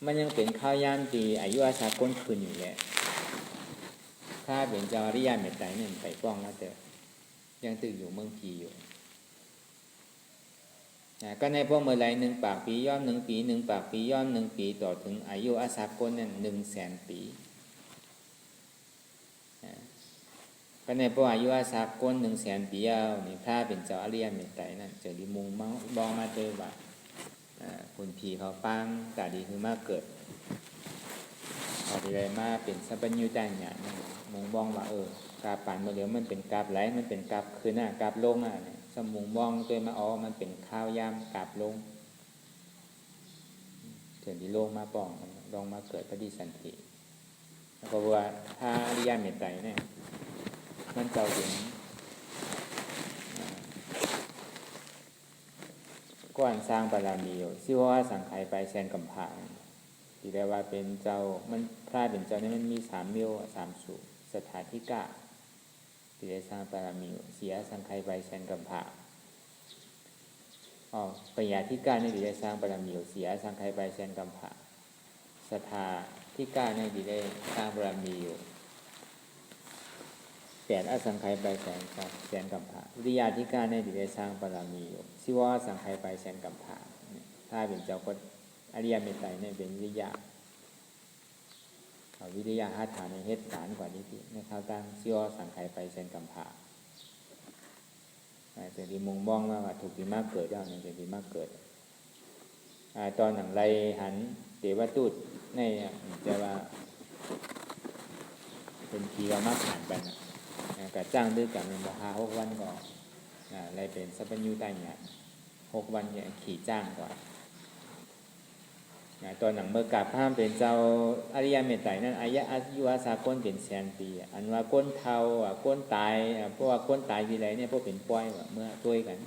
S1: มันยังเป็นข้าวยามตีอายุอาสากลคืนอยู่แหละถ้าเป็นเจ้าอริยเมตไตรเนี่ยไปป้องแล้วแต่ยังตึกอยู่เมืองพีอยู่ก็ในพวกเมื่อไร1 ปากปีย่อม1 ปี1 ปากปีย่อม1 ปีต่อถึงอายุอาสากลเนี่ย100,000 ปีก็ในพวกอายุอาสากล100,000 ปีเอานี่พระเป็นเจ้าอริยเมตไตรนั่นจะดีมุงมาบองมาเตยว่าคุณพีเขาปังกาดีคือมาเกิดพอดีเลยมาเป็นสัพพัญญูจารย์เนี่ยมุงบองว่ากาปันมาเดี๋ยวมันเป็นกาบไหลมันเป็นกาบคืนน่ะกาบลงเนี่ยสมุงบองตัวมามันเป็นข้าวยามกาบลงถึงที่โลงมาป้องลงมาเกิดปฏิสันติ เพราะว่าถ้าอริยเมตไตรเนี่ยมันเจ้าถึงก้อนสร้างบารมีอยู่ชื่อว่าสังไขไปแสนกำผาที่ได้ว่าเป็นเจ้ามันพระเป็นเจ้านี่มันมี3มิ้ว3สูสถาธิกะที่ได้สร้างบารมีเสียสังไขไปแสนกำผาปัญญาธิกะนี่ที่ได้สร้างบารมีเสียสังไขไปแสนกำผาสถาธิกะนี่ที่ได้สร้างบารมีอยู่8อสังไขยไปแสนกัมภะวิริยาธิการในที่ได้สร้างบารมีอยู่ชื่อว่าสังไขยไปแสนกัมภะถ้าเป็นเจ้าก็อริยเมตไตรเนี่ยเป็นวิริยะวิริยะหาฐานในเหตุการณ์กว่านี้ที่ในข้าวตั้งชื่อว่าสังไขยไปแสนกัมภะแต่ที่มุงบ้องว่าถูกที่มากเกิดแล้วเนี่ยที่มากเกิดตอนหนังไรหันเทวทูตในจะว่าเป็นทีว่ามากหันไปนะกะจ้างด้วยกันเป็นราคา6 วันก็อะไรเป็นสัพพัญญูใต้เนี่ย6 วันเนี่ยขี่จ้างกว่าตอนหนังเมื่อกาพามเป็นเจ้าอริยเมตไตรนั้นอายุอาสาก้นเป็นแสนปีอันว่าก้นเทาก้นตายเพราะว่าก้นตายทีไรเนี่ยพวกเป็นป้อยเมื่อต้วยกัน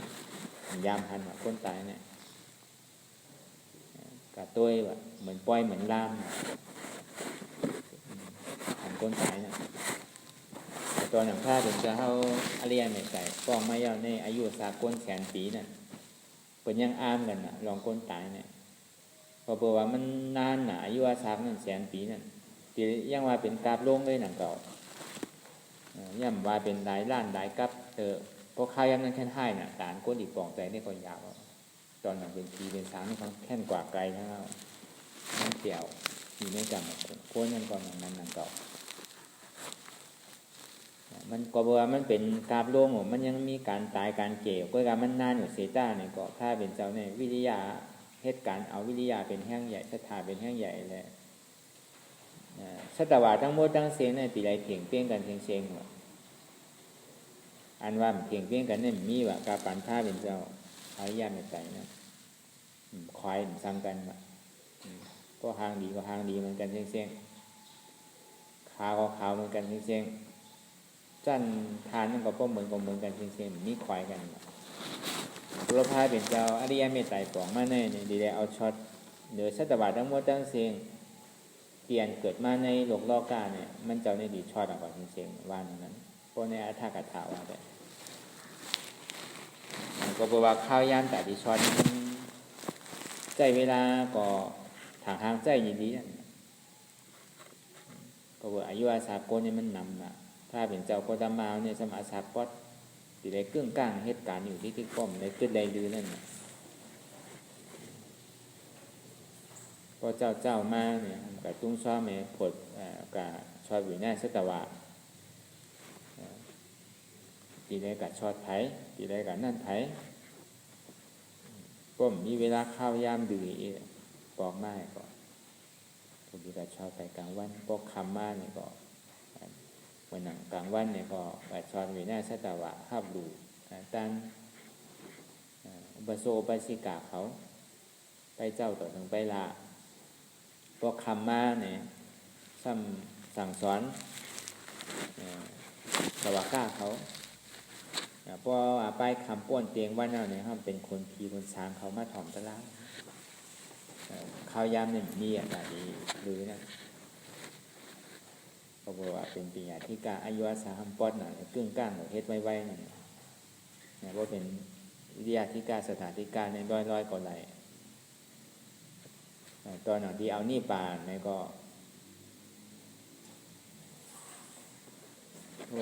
S1: ยามพันก้นตายเนี่ยกะต้วยเหมือนป้อยเหมือนล่ามอันก้นตายเนี่ยตอนหนังพระถึงจะเข้าอริยเมตไตรฟ้องไม่ย่อในอายุสาก้นแสนปีนั่นเป็นยังอ้ามกันนะลองก้นตายเนี่ยเพราะว่ามันนานนะอายุอาสานั่นแสนปีนั่นที่ยังว่าเป็นกราบลงเลยหนังเก่าย่ำว่าเป็นหลายล้านหลายกับเพราะข้าวยังนั้นแค่ให้น่ะตานก้นอีกปองใจนี่ก็ยาวตอนหนังเป็นปีเป็นสามนี่เขาแค่นกว่าไกลทั้งเราน้ำเกี่ยวมีไม่จำก้นยังก่อนนั้นหนังเก่ามันก็บอกว่ามันเป็นกราบโลงมันยังมีการตายการเกี่ยวก็การมันนานอยู่เซต้าเนี่ยก็ถ้าเป็นเจ้าเนี่ยวิทยาเหตุการณ์เอาวิทยาเป็นแห้งใหญ่สถาเป็นแห้งใหญ่เลยสัตวาทั้งหมดทั้งเสียงเนี่ยปีไรเถียงเปี้ยงกันเสียงว่ะอันว่าเถียงเปี้ยงกันเนี่ยมีว่ะการปั่นท่าเป็นเจ้าอริยเมตไตรนะควายสั่งกันว่ะก็หางดีก็หางดีเหมือนกันเสียงขาวก็ขาวเหมือนกันเสียงจันทานนั่นก็เหมือนกันเช่นๆมีควายกันพระพายเป็นเจ้าอริยเมตไตรปองมาในนี่ดีแล้วเอาช็อตเหนือสัตวาทั้งหมดทั้งเสียงเปลี่ยนเกิดมาในโลกโลกาเนี่ยมันเจ้าในดีช็อตออกมาเสียงว่านั้นเพราะในอัฏฐกถาว่าแต่ก็บอกว่าข้าวยามแต่ดีช็อตใจเวลาก็ทางใจยินดีก็บอกอายุอาสาโกเนี่ยมันนำนะถ้าเป็นเจ้าโคตมาเนี่ยสมาสาปอดที่ได้เกื้องก้างเหตุการณ์อยู่ที่ป้อมในขึ้นใดดื้อนั่นพอเจ้ามาเนี่ยกับตุ้งซ้อมเนี่ยผลกับชอดอยู่หน้าสตวะที่ได้กับชอดไผ่ที่ได้กับนั่นไผ่ป้อมมีเวลาข้าวยามดื้อปอกไม้ก็ถูกกับชอดไปกลางวันปอกคำมาเนี่ยก็วันหนังกลางวันเนี่ยก็แบบชอนวีน่าสัตวะภาพดูตันอุปโสอุปสิกาเขาไปเจ้าต่อถึงไปลาพวกคำมาเนี่ยสั่งสอนสวาก้าเขาพอไปคำป้วนเตียงว่าเนาเนี่ยเขาเป็นคนพีคนช้างเขามาถ่อมตะล่าข้าวยามเนี่ยมีอะไรหรือนะก็บอกว่าเป็นปัญญาธิการอายุอาสาหัมปอดน่ะเกื้องก้างเฮ็ดไว้ๆนั่นเนี่ยว่าเป็นวิทยาธิการสถานธิการในร้อยกว่าไหลตอนหนังที่เอานี่ป่าเนี่ยก็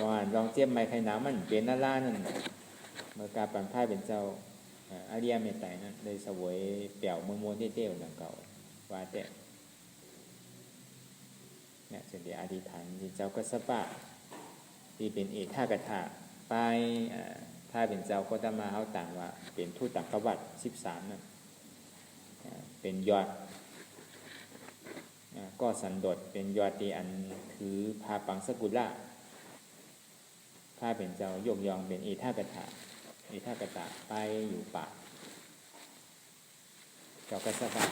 S1: ว่าลองเทียบไม้ไข่น้ำมันเป็นน่าล่านั่นเมื่อการปั่นผ้าเป็นเจ้าอริยเมตไตรนั้นเลยสวยเปี่ยวมวนๆเตี้ยวๆดังเก่าว่าแต่เนี่ยเสด็จอธิษฐานที่เจ้ากัสสปะที่เป็นเอธากถาไปถ้าเป็นเจ้าก็จะมาเอาต่างว่าเป็นทูตต่างกวัด13นั่นเป็นยอดก็สันโดษเป็นยอดที่อันถือพาปังสกุลละถ้าเป็นเจ้ายกยองเป็นเอธากถาไปอยู่ป่าเจ้ากัสสปะ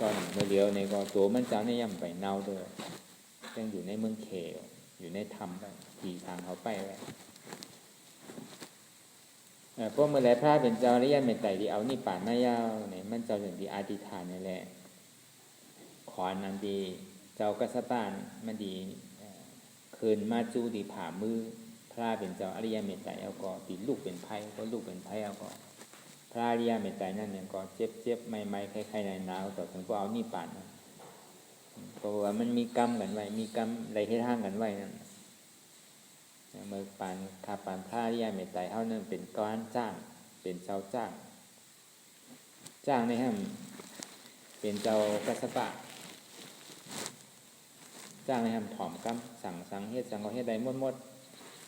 S1: ก่อนเมื่อเดียวในก็ตัวมันเจ้าเนี่ยย่ำไปเน่าด้วย ยังอยู่ในเมืองเขอยู่ในธรรมไปขี่ทางเขาไปไว้พวกเมื่อไรพระเป็นเจ้าอริยเมตไตรที่เอานี่ป่านไม่ยาวเนี่ยมันเจ้าอย่างที่อธิษฐานนี่แหละขอนันดีเจ้ากัสปานมันดีคืนมาจูดีผ่ามือพระเป็นเจ้าอริยเมตไตรเอาก็ตีลูกเป็นไพ่ก็ลูกเป็นไพ่เอาก็พระอริยเมตไตรนั่นเนี่ยก็เจ็บไม่ใครๆในหนาวต่อถึงก็เอานี่ป่านเพราะว่ามันมีกรรมกันไว้มีกรรมอะไรที่ทางกันไว้นั่นเมื่อปานคาปานพระอริยเมตไตรเท่านั้นเป็นการจ้างเป็นเจ้าจ้างในห้ามเป็นเจ้ากัสสปะจ้างในห้ามถ่อมกรรมสั่งเฮ็ดสั่งเขาเฮ็ดใดหมด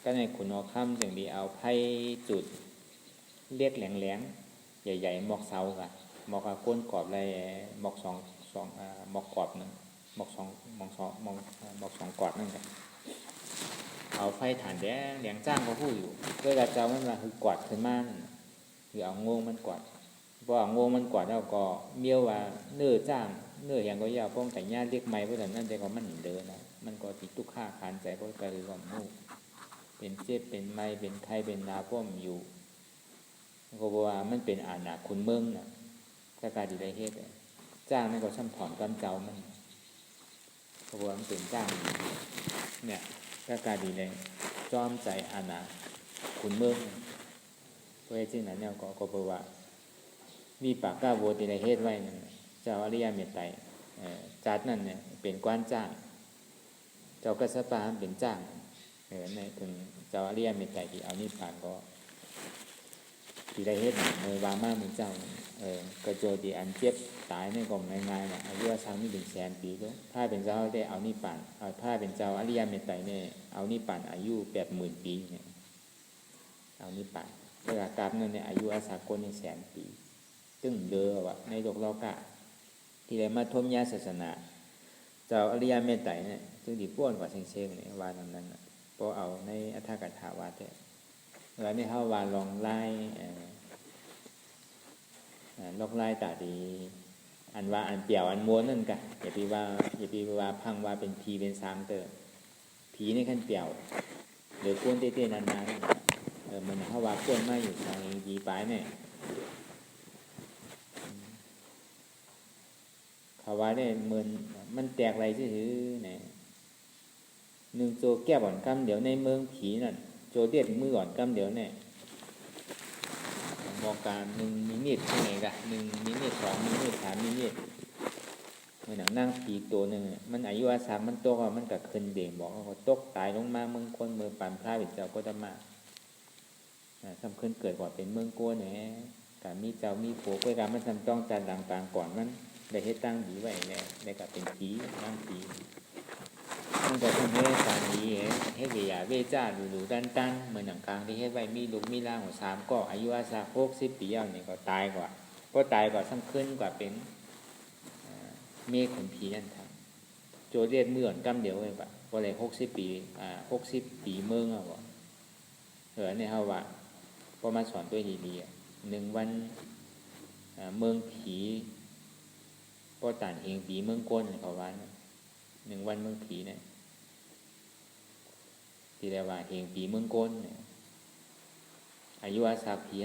S1: ก็ในขุนอค่ำจึงดีเอาไผ่จุดเรียกแหลงๆใหญ่ๆหมอกเสาค่ะหมอกก้นกรอบอะไรหมอกสองหมอกกรอบนึงหมอกสองกรอบนั่นแหละเอาไฟถ่านแดงแหลงจ้างเขาพูดอยู่เวลาเจ้ามันมาคือกอดขึ้นมาคือเอาโง่มันกอดเพราะเอาโง่มันกอดแล้วก็เมี่ยวว่าเนื้อจ้างเนื้ออย่างก็ยาวป้องแต่ญาติเรียกไม้เพราะฉะนั้นแต่ก็มันเดินนะมันก็ติดตุกฆ่าคานใจเพราะก็คือความโง่เป็นเจ็บเป็นไม้เป็นไข้เป็นนาพ่อมอยู่ก็บอกว่ามันเป็นอาณาคุณเมืองน่ะถ้าการดีได้เฮ็ดจ้างนั่นก็ซ้ำถอนกำเจ้ามันก็บอกว่ามันเป็นจ้างเนี่ยถ้าการดีได้จอมใจอาณาคุณเมืองเพราะฉะนั้นเนี่ยก็บอกว่ามีปากก้าโวติได้เฮ็ดไว้นั่นเจ้าอริยเมตไตรจัดนั่นเนี่ยเป็นกวนจ้างเจ้ากัสสปะเป็นจ้างในถึงเจ้าอริยเมตไตรที่เอานิพพานก็ที่ได้เฮ็ดวามามือเจ้ากระโจดีอันเจ็บตายในกล่อมง่ายๆนะอายุสังนี่เป็นแสนปีก็ถ้าเป็นเจ้าได้เอานิพพานถ้าเป็นเจ้าอริยเมตไตรเนี่ยเอานิพพานอายุ 80,000 ปีเนี่ยเอานิพพานเวลากราบนั่นเนี่ยอายุอาสากลนี่แสนปีซึ่งเด้อว่าในโลกโลกะที่ได้มาทมยาศาสนาเจ้าอริยเมตไตรเนี่ยซึ่งดีป้วนกว่าเชิงๆเนี่ยว่านั้นน่ะเพราะเอาในอัฏฐกถาว่าแต่แล้วนี่เฮาว่าลองไล่ลอกไล่ตาดีอันว่าอันเปี่ยวอันม้วนนั่นกะอย่าไปว่าพังว่าเป็นผีเป็นสามเตอผีในขั้นเปี่ยวหรือก้นเต้ๆนานๆมันเฮาว่าก้นมาอยู่ทางดีปลายเนี่ยเขาว่าได้มันแตกอะไรซื่อๆเนี่ยนึงโจแก้บ่อนกำเดี๋ยวในเมืองผีนั่นโจเด็ดมือก่อนกำเดี๋ยวเนี่ยบอกการ1 มินิที่ไหนกะ1 มินิ 2 มินิ 3 มินิเมื่อนั่งผีตัวหนึ่งมันอายุอาสามันตกมันก็ขึ้นเด่งบอกว่าตกตายลงมาเมืองคนเมืองปานพระเป็นเจ้าก็จะมาทำขึ้นเกิดก่อนเป็นเมืองโกเนี่ยการมีเจ้ามีโผล่การมันทำต้องจานต่างๆก่อนมันได้ให้ตั้งดีไว้เนี่ยได้กับเป็นผีนั่งผีมันก็ทำให้การดีให้เวียเวจ้าดูดันเหมือนหนังกลางที่ให้ไว้มีลูกมีร่างของ3ก็อายุอาสา60 ปีเนี่ยก็ตายกว่าก็ตายกว่าซ้ำขึ้นกว่าเป็นเมฆของผีนั่นครับโจเรียนเมื่อนกำเดียวเลยป่ะว่าอะไร60 ปี60 ปีเมืองอ่ะวะเนี่ยเขาว่าพอมาสอนตัวดีๆ1 วันเมืองผีก็ต่างเองผีเมืองก้นเขาว่า1 วันเมืองผีเนี่ยที่เรียกว่าเฮงผีเมืองก้นเนี่ยอายุอาสาผี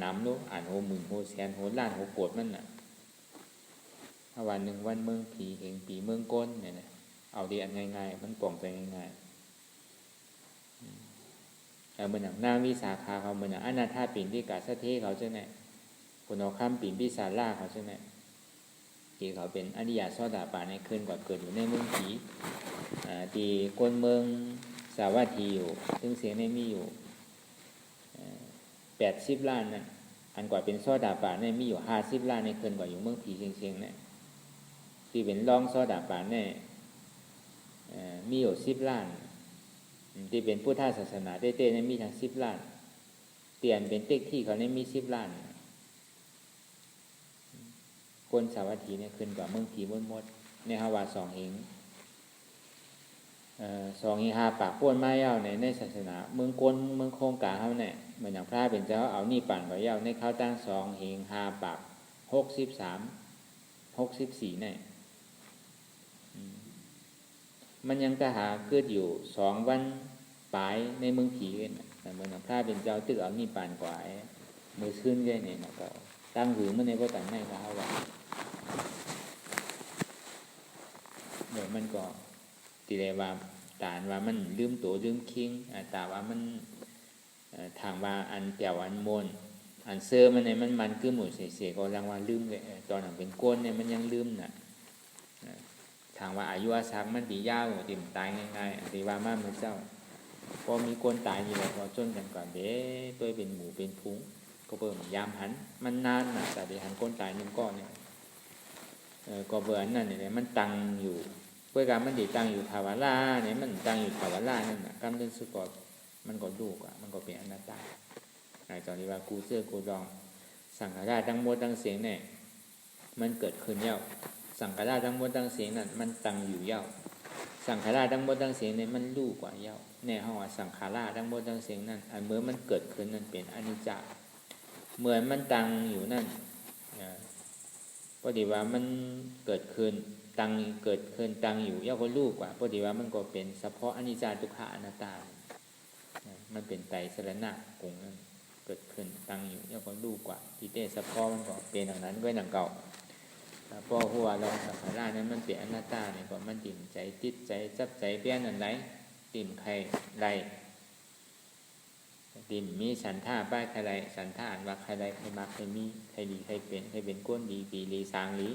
S1: น้ำลูกอ่านโหมื่นโหแสนโหล้านโหโกรธมันน่ะวัน1 วันเมืองผีเฮงผีเมืองก้นเนี่ยนะเอาดีอันง่ายๆมันปล่องใจง่ายๆเหมือนนางวิสาขาเขาเหมือนอนาถาปิ่นที่กาสะเทเขาใช่ไหมคนเอาข้ามปิ่นพิสาล่าเขาใช่ไหมที่เขาเป็นอริยโสดาปัตย์ในคืนก่อนเกิดอยู่ในเมืองผีที่คนเมืองสาวัตถีอยู่ซึ่งเสียงในมีอยู่80 ล้านนั่นอันกว่าเป็นโสดาปัตย์เนี่ยมีอยู่50 ล้านในคืนก่อนอยู่เมืองผีเชียงๆเนี่ยที่เป็นรองโสดาปัตย์เนี่ยมีอยู่10 ล้านที่เป็นพุทธศาสนาเต้ๆเนี่ยมีทั้ง10 ล้านเตียนเป็นเต็กที่เขาเนี่ยมี10 ล้านคนสาวัตถีเนี่ยขึ้นกว่าเมืองผีหมดในฮาวา2 เหง2 เหง5 ปากป้วนไม้ยาวในศาสนาเมืองกลเมืองโคงกาเขาเนี่ยเหมือนอย่างพระเป็นเจ้าเอานี่ปั่นก็ยาวในเขาตั้ง2 เหง5 ปาก63 64เนี่ย มันยังจะหาเกิดอยู่2 วันปลายในเมืองผีกันแต่เมืองพระเป็นเจ้าตึกเอานี่ปานกว่ามือขึ้นกันเนี่ยนะก็ตั้งหือมันในก็ตั้งในก็เอาว่าเดี๋ยวมันก็ตีได้ว่าตานว่ามันลืมตัวลืมคิงแต่ว่ามันทางว่าอันเปี่ยวอันมนอันเสื้อมันเนี่ยมันคือหมดเสียก็รังว่าลืมเลยตอนนั้นเป็นก้นเนี่ยมันยังลืมน่ะทางว่าอายุอาศักมันดียาวติ่มตายง่ายๆตีว่ามาเมื่อเจ้าพอมีคนตายอยู่แล้วพอจนกันก่อนเด้ตัวเป็นหมูเป็นพุงก็เบิ่มยามหันมันนานน่ะแต่เดี๋ยวหันคนตายนึงก้อนเนี่ยก็เบื่อนั่นเนี่ยมันตังอยู่เพื่อการมันดีตังอยู่ภาวะล่าเนี่ยมันตังอยู่ภาวะล่านั่นน่ะกำเนิดสุกอมันก็ดูกมันก็เป็นอนัตตาตอนนี้ว่ากูเสื้อกูรองสังขารทั้งหมดทั้งเสียงเนี่ยมันเกิดขึ้นเย้าสังขารทั้งหมดทั้งเสียงนั้นมันตังอยู่เย้าสังขารทั้งหมดทั้งเสียงเนี่ยมันรู้กว่าเย้าในห้องสังขารทั้งหมดทั้งเสียงนั้นอันเมื่อมันเกิดขึ้นนั้นเป็นอนิจจาเหมือนมันตังอยู่นั่นพอดีว่ามันเกิดขึ้นตังเกิดขึ้นตังอยู่เย้าก็รู้กว่าพอดีว่ามันก็เป็นเฉพาะอนิจจาทุกขังอนัตตามันเป็นไตรสรณะกงนั้นเกิดขึ้นตั้งอยู่แล้วก็รู้กว่าที่เตสะพอมันก็เป็นอย่างนั้นก็อย่างเก่าพอหัวเราสังขารนั้นมันเป็นอนัตตาเนี่ยก็มันติ่มใจติดใจจับใจเปี้ยนอันไหนติ่มใครใดติ่มมีสันท่าป้ายใครใดสันท่าอันว่าใครใดใครมาใครมีใครดีใครเป็นก้นดีปีลีสางลี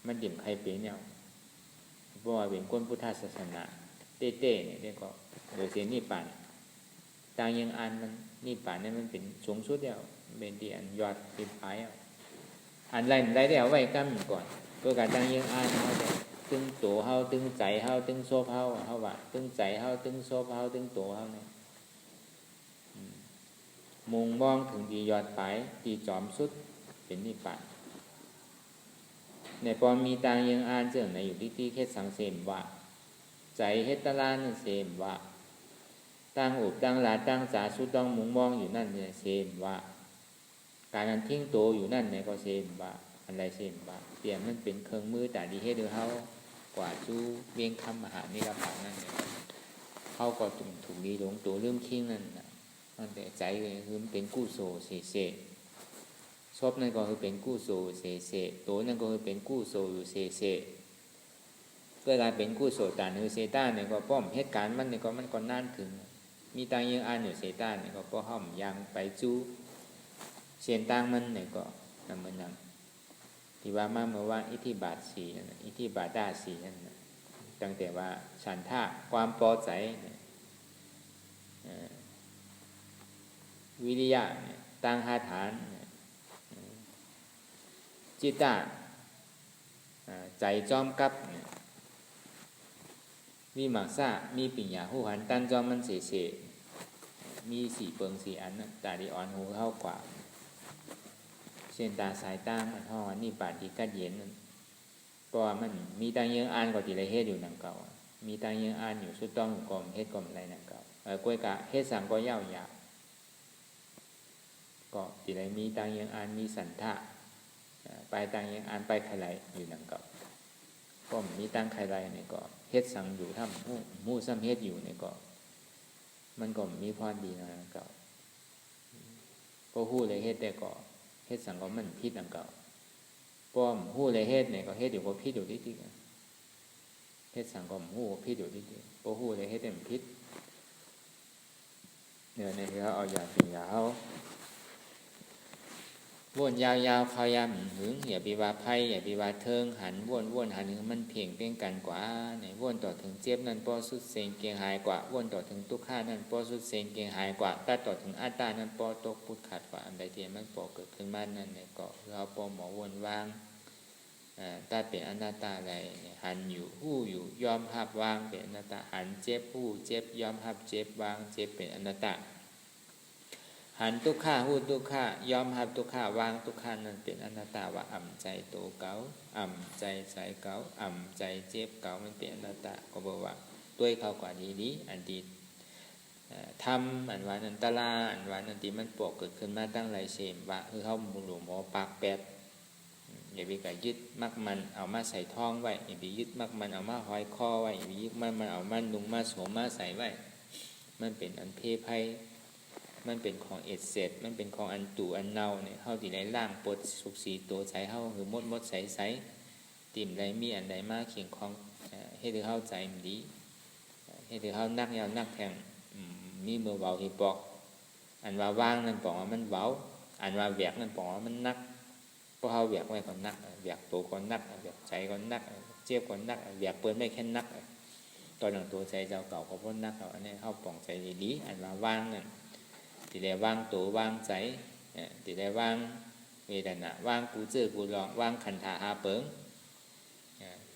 S1: มันติ่มใครเป็นเนี่ยเพราะว่าเป็นก้นพุทธศาสนาเต้ๆเนี่ยเรียกก็โดยเสียนี่ป่านต่างยังอันมันนี่ป่านนี่มันเป็นสูงสุดแล้วเป็นที่อันยอดเป็นปลายอันไรได้เอาไว้กั้มก่อนตัวการต่างยังอันเขาจะตึงตัวเฮาตึงใจเฮาตึงโซฟเฮาว่าตึงใจเฮาตึงโซฟเฮาตึงตัวเฮาเนี่ยมุงมองถึงที่ยอดปลายที่จอมสุดเป็นนี่ป่านในพอมีต่างยังอันเสื่อมในอยู่ที่แค่สังเสมว่าใจเฮตตาลานเสมว่าตั้งอุบตั้งหลาตั้งสาสุต้องมุงมองอยู่นั่นเนี่ยเสมว่าการนั้นทิ้งโตอยู่นั่นเนี่ยก็เสมว่าอะไรเสมว่าเปลี่ยนมันเป็นเครื่องมือแต่ดีให้ดูเขากว่าจู้เวียงคำมหานิรภานั่นเนี่ยเขาก็ถูกดีหลงตัวเริ่มคิงนั่นนะมันแต่ใจเลยคือมันเป็นกู้โซเสชอบนั่นก็คือเป็นกู้โซเสตัวนั่นก็คือเป็นกู้โซอยู่เสเวลาเป็นกู้โซตานือเซต้าเนี่ยก็ป้อมเหตุการณ์มันเนี่ยก็มันก็นานถึงมีตังยังอ่านอยู่เซต้าเนี่ยก็ป้อห้อมยังไปจู้เสียนตังมันเนี่ยก็นำมันนำที่ว่ามาเมื่อว่าอิทธิบาทสีนั่นอิทธิบาทด้าสีนั่นตั้งแต่ว่าฉันท่าความพอใจวิริยะตั้งหาฐานจิตตาใจจอมกับมีหมากซ่ามีปิญญาหูหันตันจอมมันเสมีสีเปิงสีอันตาดีอ่อนหูเข้ากว่าเช่นตาสายตามันห่อนี่ปาดที่กัดเย็นเพราะว่ามันมีตังยังอ่านก็ที่ไรเฮ็ดอยู่นังเก่ามีตังยังอ่านอยู่สุดต้องกลมเฮ็ดกลมอะไรนังเก่ากล้วยกะเฮ็ดสั่งก็ยาวก็ที่ไรมีตังยังอ่านมีสันทะไปตังยังอ่านไปใครไรอยู่นังเก่าก็มีตังใครไรเนี่ยก็เฮ็ดสั่งอยู่ถ้ามู่ซ้ำเฮ็ดอยู่เนี่ยก็มันก็มีพรดีนะเก่าพอฮู้เลยเฮ็ดแต่ก็เฮ็ดสั่งก็มันผิดนังเก่าป้อมฮู้เลยเฮ็ดเนี่ยก็เฮ็ดอยู่ก็ผิดอยู่ที่เฮ็ดสั่งก็ฮู้ผิดอยู่ที่พอฮู้เลยเฮ็ดแต่มันผิดเนี่ยในที่เขาเอาอย่างเป็นยาววนยาวๆเขายามหึงอย่าไปว่าไพ่อย่าไปว่าเทิงหันวนหันถึงมันเพ่งเพ่งกันกว่าเนี่ยวนต่อถึงเจ็บนั่นป้อสุดเซงเกียงหายกว่าวนต่อถึงทุกข้านั่นป้อสุดเซงเกียงหายกว่าตัดต่อถึงอัตตานั่นป้อตกพุทธขัดกว่าอันใดที่มันป้อเกิดขึ้นมานั่นเนี่ยก็เราป้อหมอวนวางตัดเป็นอนัตตาอะไรหันอยู่หู้อยู่ยอมหับวางเป็นอนัตตาหันเจ็บหู้เจ็บยอมหับเจ็บวางเจ็บเป็นอนัตตาหันทุกข้าหู้ทุกข้ายอมหับทุกข้าวางทุกข้านั่นเป็นอนัตตาว่าอ่ำใจโตเก๋าอ่ำใจเก๋าอ่ำใจเจ็บเก๋ามันเป็นอนัตตาก็บอกว่าตัวเขากว่าดีอันดีทำอันว่านันตลาอันว่านันตีมันปกเกิดขึ้นมาตั้งหลายเสมว่าคือเขาหมู่หลวงหมอปากแปด อย่าไปกะยึดมักมันเอามาใส่ท้องไว้อย่าไปยึดมักมันเอามาห้อยคอไว้อย่าไปยึดมันเอามานุงมาสวมมาใส่ไว้มันเป็นอันเพไพมันเป็นของเอ็ดเสร็จมันเป็นของอันตู่อันเน่าเนี่ยเฮาที่ได้ล่างปดสุกสีตัวใส่เฮาคือมดใสๆติ่มใดมีอันใดมาเคียงของเฮ็ดให้เฮาใจมันดีเฮ็ดให้เฮานักยาวนักแทงมีมือเบาที่ปอกอันว่าว่างนั่นบอกว่ามันเบาอันว่าแหวกนั่นบอกว่ามันนักเพราะเฮาแหวกไว้ก่อนนักแหวกตัวก่อนนักแหวกใจก่อนนักเจ็บก่อนนักแหวกเปิ้นไม่แค่นักตอนหลังตัวใจเจ้าเก่าก็บ่นักเอาอันนี้เฮาปองใจดีๆอันว่าว่างนั่นที่ได้ว่างตัวว่างใจที่ได้ว่างเวทนาว่างกูเจอกูลองว่างขันธาอาเปิง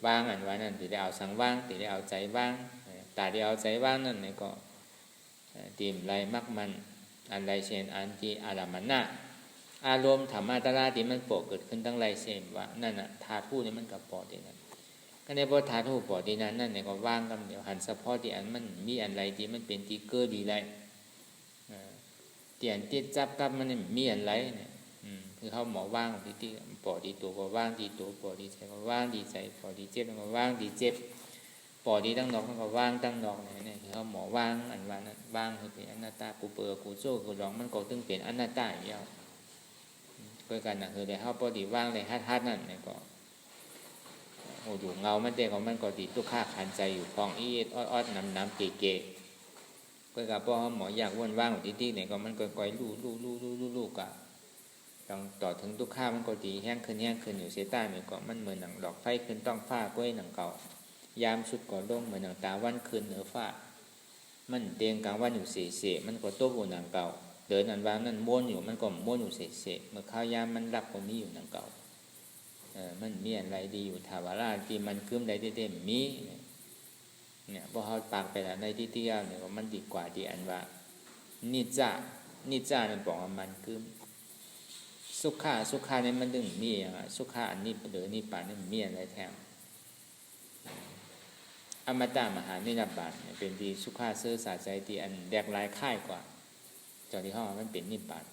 S1: ว่างอันว่านั่นที่ได้เอาสังว่างที่ได้เอาใจว่างตาที่เอาใจว่างนั่นนี่ก็ตีมไรมักมันอันไรเช่นอันที่อารามณะอารมณ์ธรรมะตระที่มันโปะเกิดขึ้นตั้งไรเช่นว่านั่นน่ะธาตุผู้นี่มันกับปอที่นั่นก็ในพอธาตุผู้ปอที่นั้นนั่นเนี่ยก็ว่างกันเดียวหันเฉพาะที่อันมันมีอันไรที่มันเป็นที่เกิดดีไรเตียนติดจับกับมันมีอันไรเนี่ยคือเขาหมอว่างของที่ปอที่ตัวก็ว่างที่ตัวปอที่ใจก็ว่างที่ใจปอที่เจ็บก็ว่างที่เจ็บปอที่ตั้งนอกก็ว่างตั้งนอกเนี่ยคือเขาหมอว่างอันว่านั้นว่างคือเป็นอนัตตากูเปอกูโซ่กูลองมันก็ตึงเป็นอนัตตาอย่างเดียวเพื่อกันนะคือได้เขาปอที่ว่างเลยฮัดนั่นเนี่ยก็โอ้ดูเงามันเด็กของมันก็ติดตุกข้าขันใจอยู่พองอีออดน้ำเก๋เพื่อกับพ่อหมออยากว่างของที่เนี่ยก็มันก็ก่อยลู่กะต้องต่อถึงตุกข้ามันก็ตีแห้งขึ้นอยู่เซต้าเนี่ยก็มันเหมือนหนังดอกไฟขึ้นต้องฟ้ากล้วยหนังเก่ายามสุดก่อนลงเหมือนหนังตาวันคืนเหนือฟ้ามันเตียงกลางวันอยู่เสมันก็โต๊ะบนหนังเก่าเดินอันวางนั่นม้วนอยู่มันก็ม้วนอยู่เสเมื่อข้าวยามมันรับก็มีอยู่หนังเก่ามันมีอะไรดีอยู่ถาวราที่มันคืมได้เต็มมีเนี่ยพอเขาปากไปแล้วในที่เที่ยวเนี่ยมันดีกว่าที่อันว่านิจาเนี่ยบอกว่ามันคืมสุขาเนี่ยมันดึงมีสุขาอันนี้เดือนี่ป่านนี่มีอะไรแทนอมตะมหานิรับบาตเป็นที่สุขาเสื้อสาใจที่อันแดกลายค่ายกว่าจอที่ห้องมันเป็นนิบาต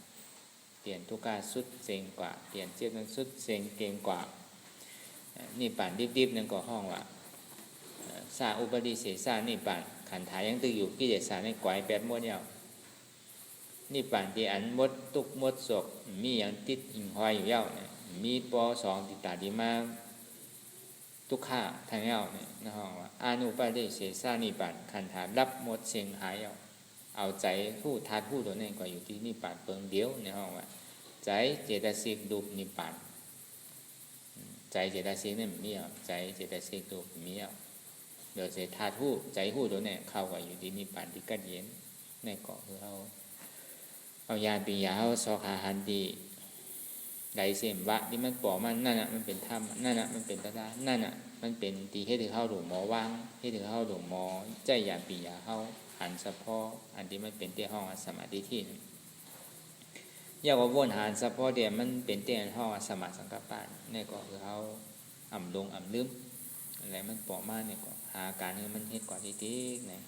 S1: เปลี่ยนทุกขาสุดเซงกว่าเปลี่ยนเจี๊ยบนั้นสุดเซงเก่งกว่านิบาตดิบนั่นก็ห้องว่าสาอุปดิเสสานิบาตขันธายังตึกอยู่กิเลสาในกวายแปดม้วนเดียวนิบาตที่อันมดตุกมดศกมีอย่างติดหิ่งห้อยอยู่เย้าเนี่ยมีปอสองติดตาดีมากทุกข้าทางเย้าเนี่ยนะห้องว่าอานุปดิเสสานิบาตขันธารับหมดเซงหายเอาใจผู้ทัดผู้ตัวนี้ก็อยู่ที่นิพพานเปิงเดียวในห้องว่าใจเจตสิกดูนิพพานใจเจตสิกนี่มีเอาใจเจตสิกดูมีเอาเดี๋ยวเจตทัดผู้ใจผู้ตัวนี้เข้ากับอยู่ที่นิพพานที่กัดเย็นในเกาะคือเอายาปียาเอาสอขาหันดีไดเสียมวะที่มันปอกมันนั่นน่ะมันเป็นธรรมนั่นน่ะมันเป็นตถานั่นน่ะมันเป็นตีให้ถึงเข้าหลวงหมอว่างให้ถึงเข้าหลวงหมอใจยาปียาเข้าหันเฉพาะอันที่มันเป็นเตี้ยห้องสมาธิที่อยากว่าวนหันเฉพาะเดียวมันเป็นเตี้ยห้องสมาสังกัปปะนี่ก็คือเขาอ่ำลงอ่ำลืมอะไรมันปอกมากเนี่ยก็หาการให้มันเฮ็ดกว่าที่ๆเนี่ย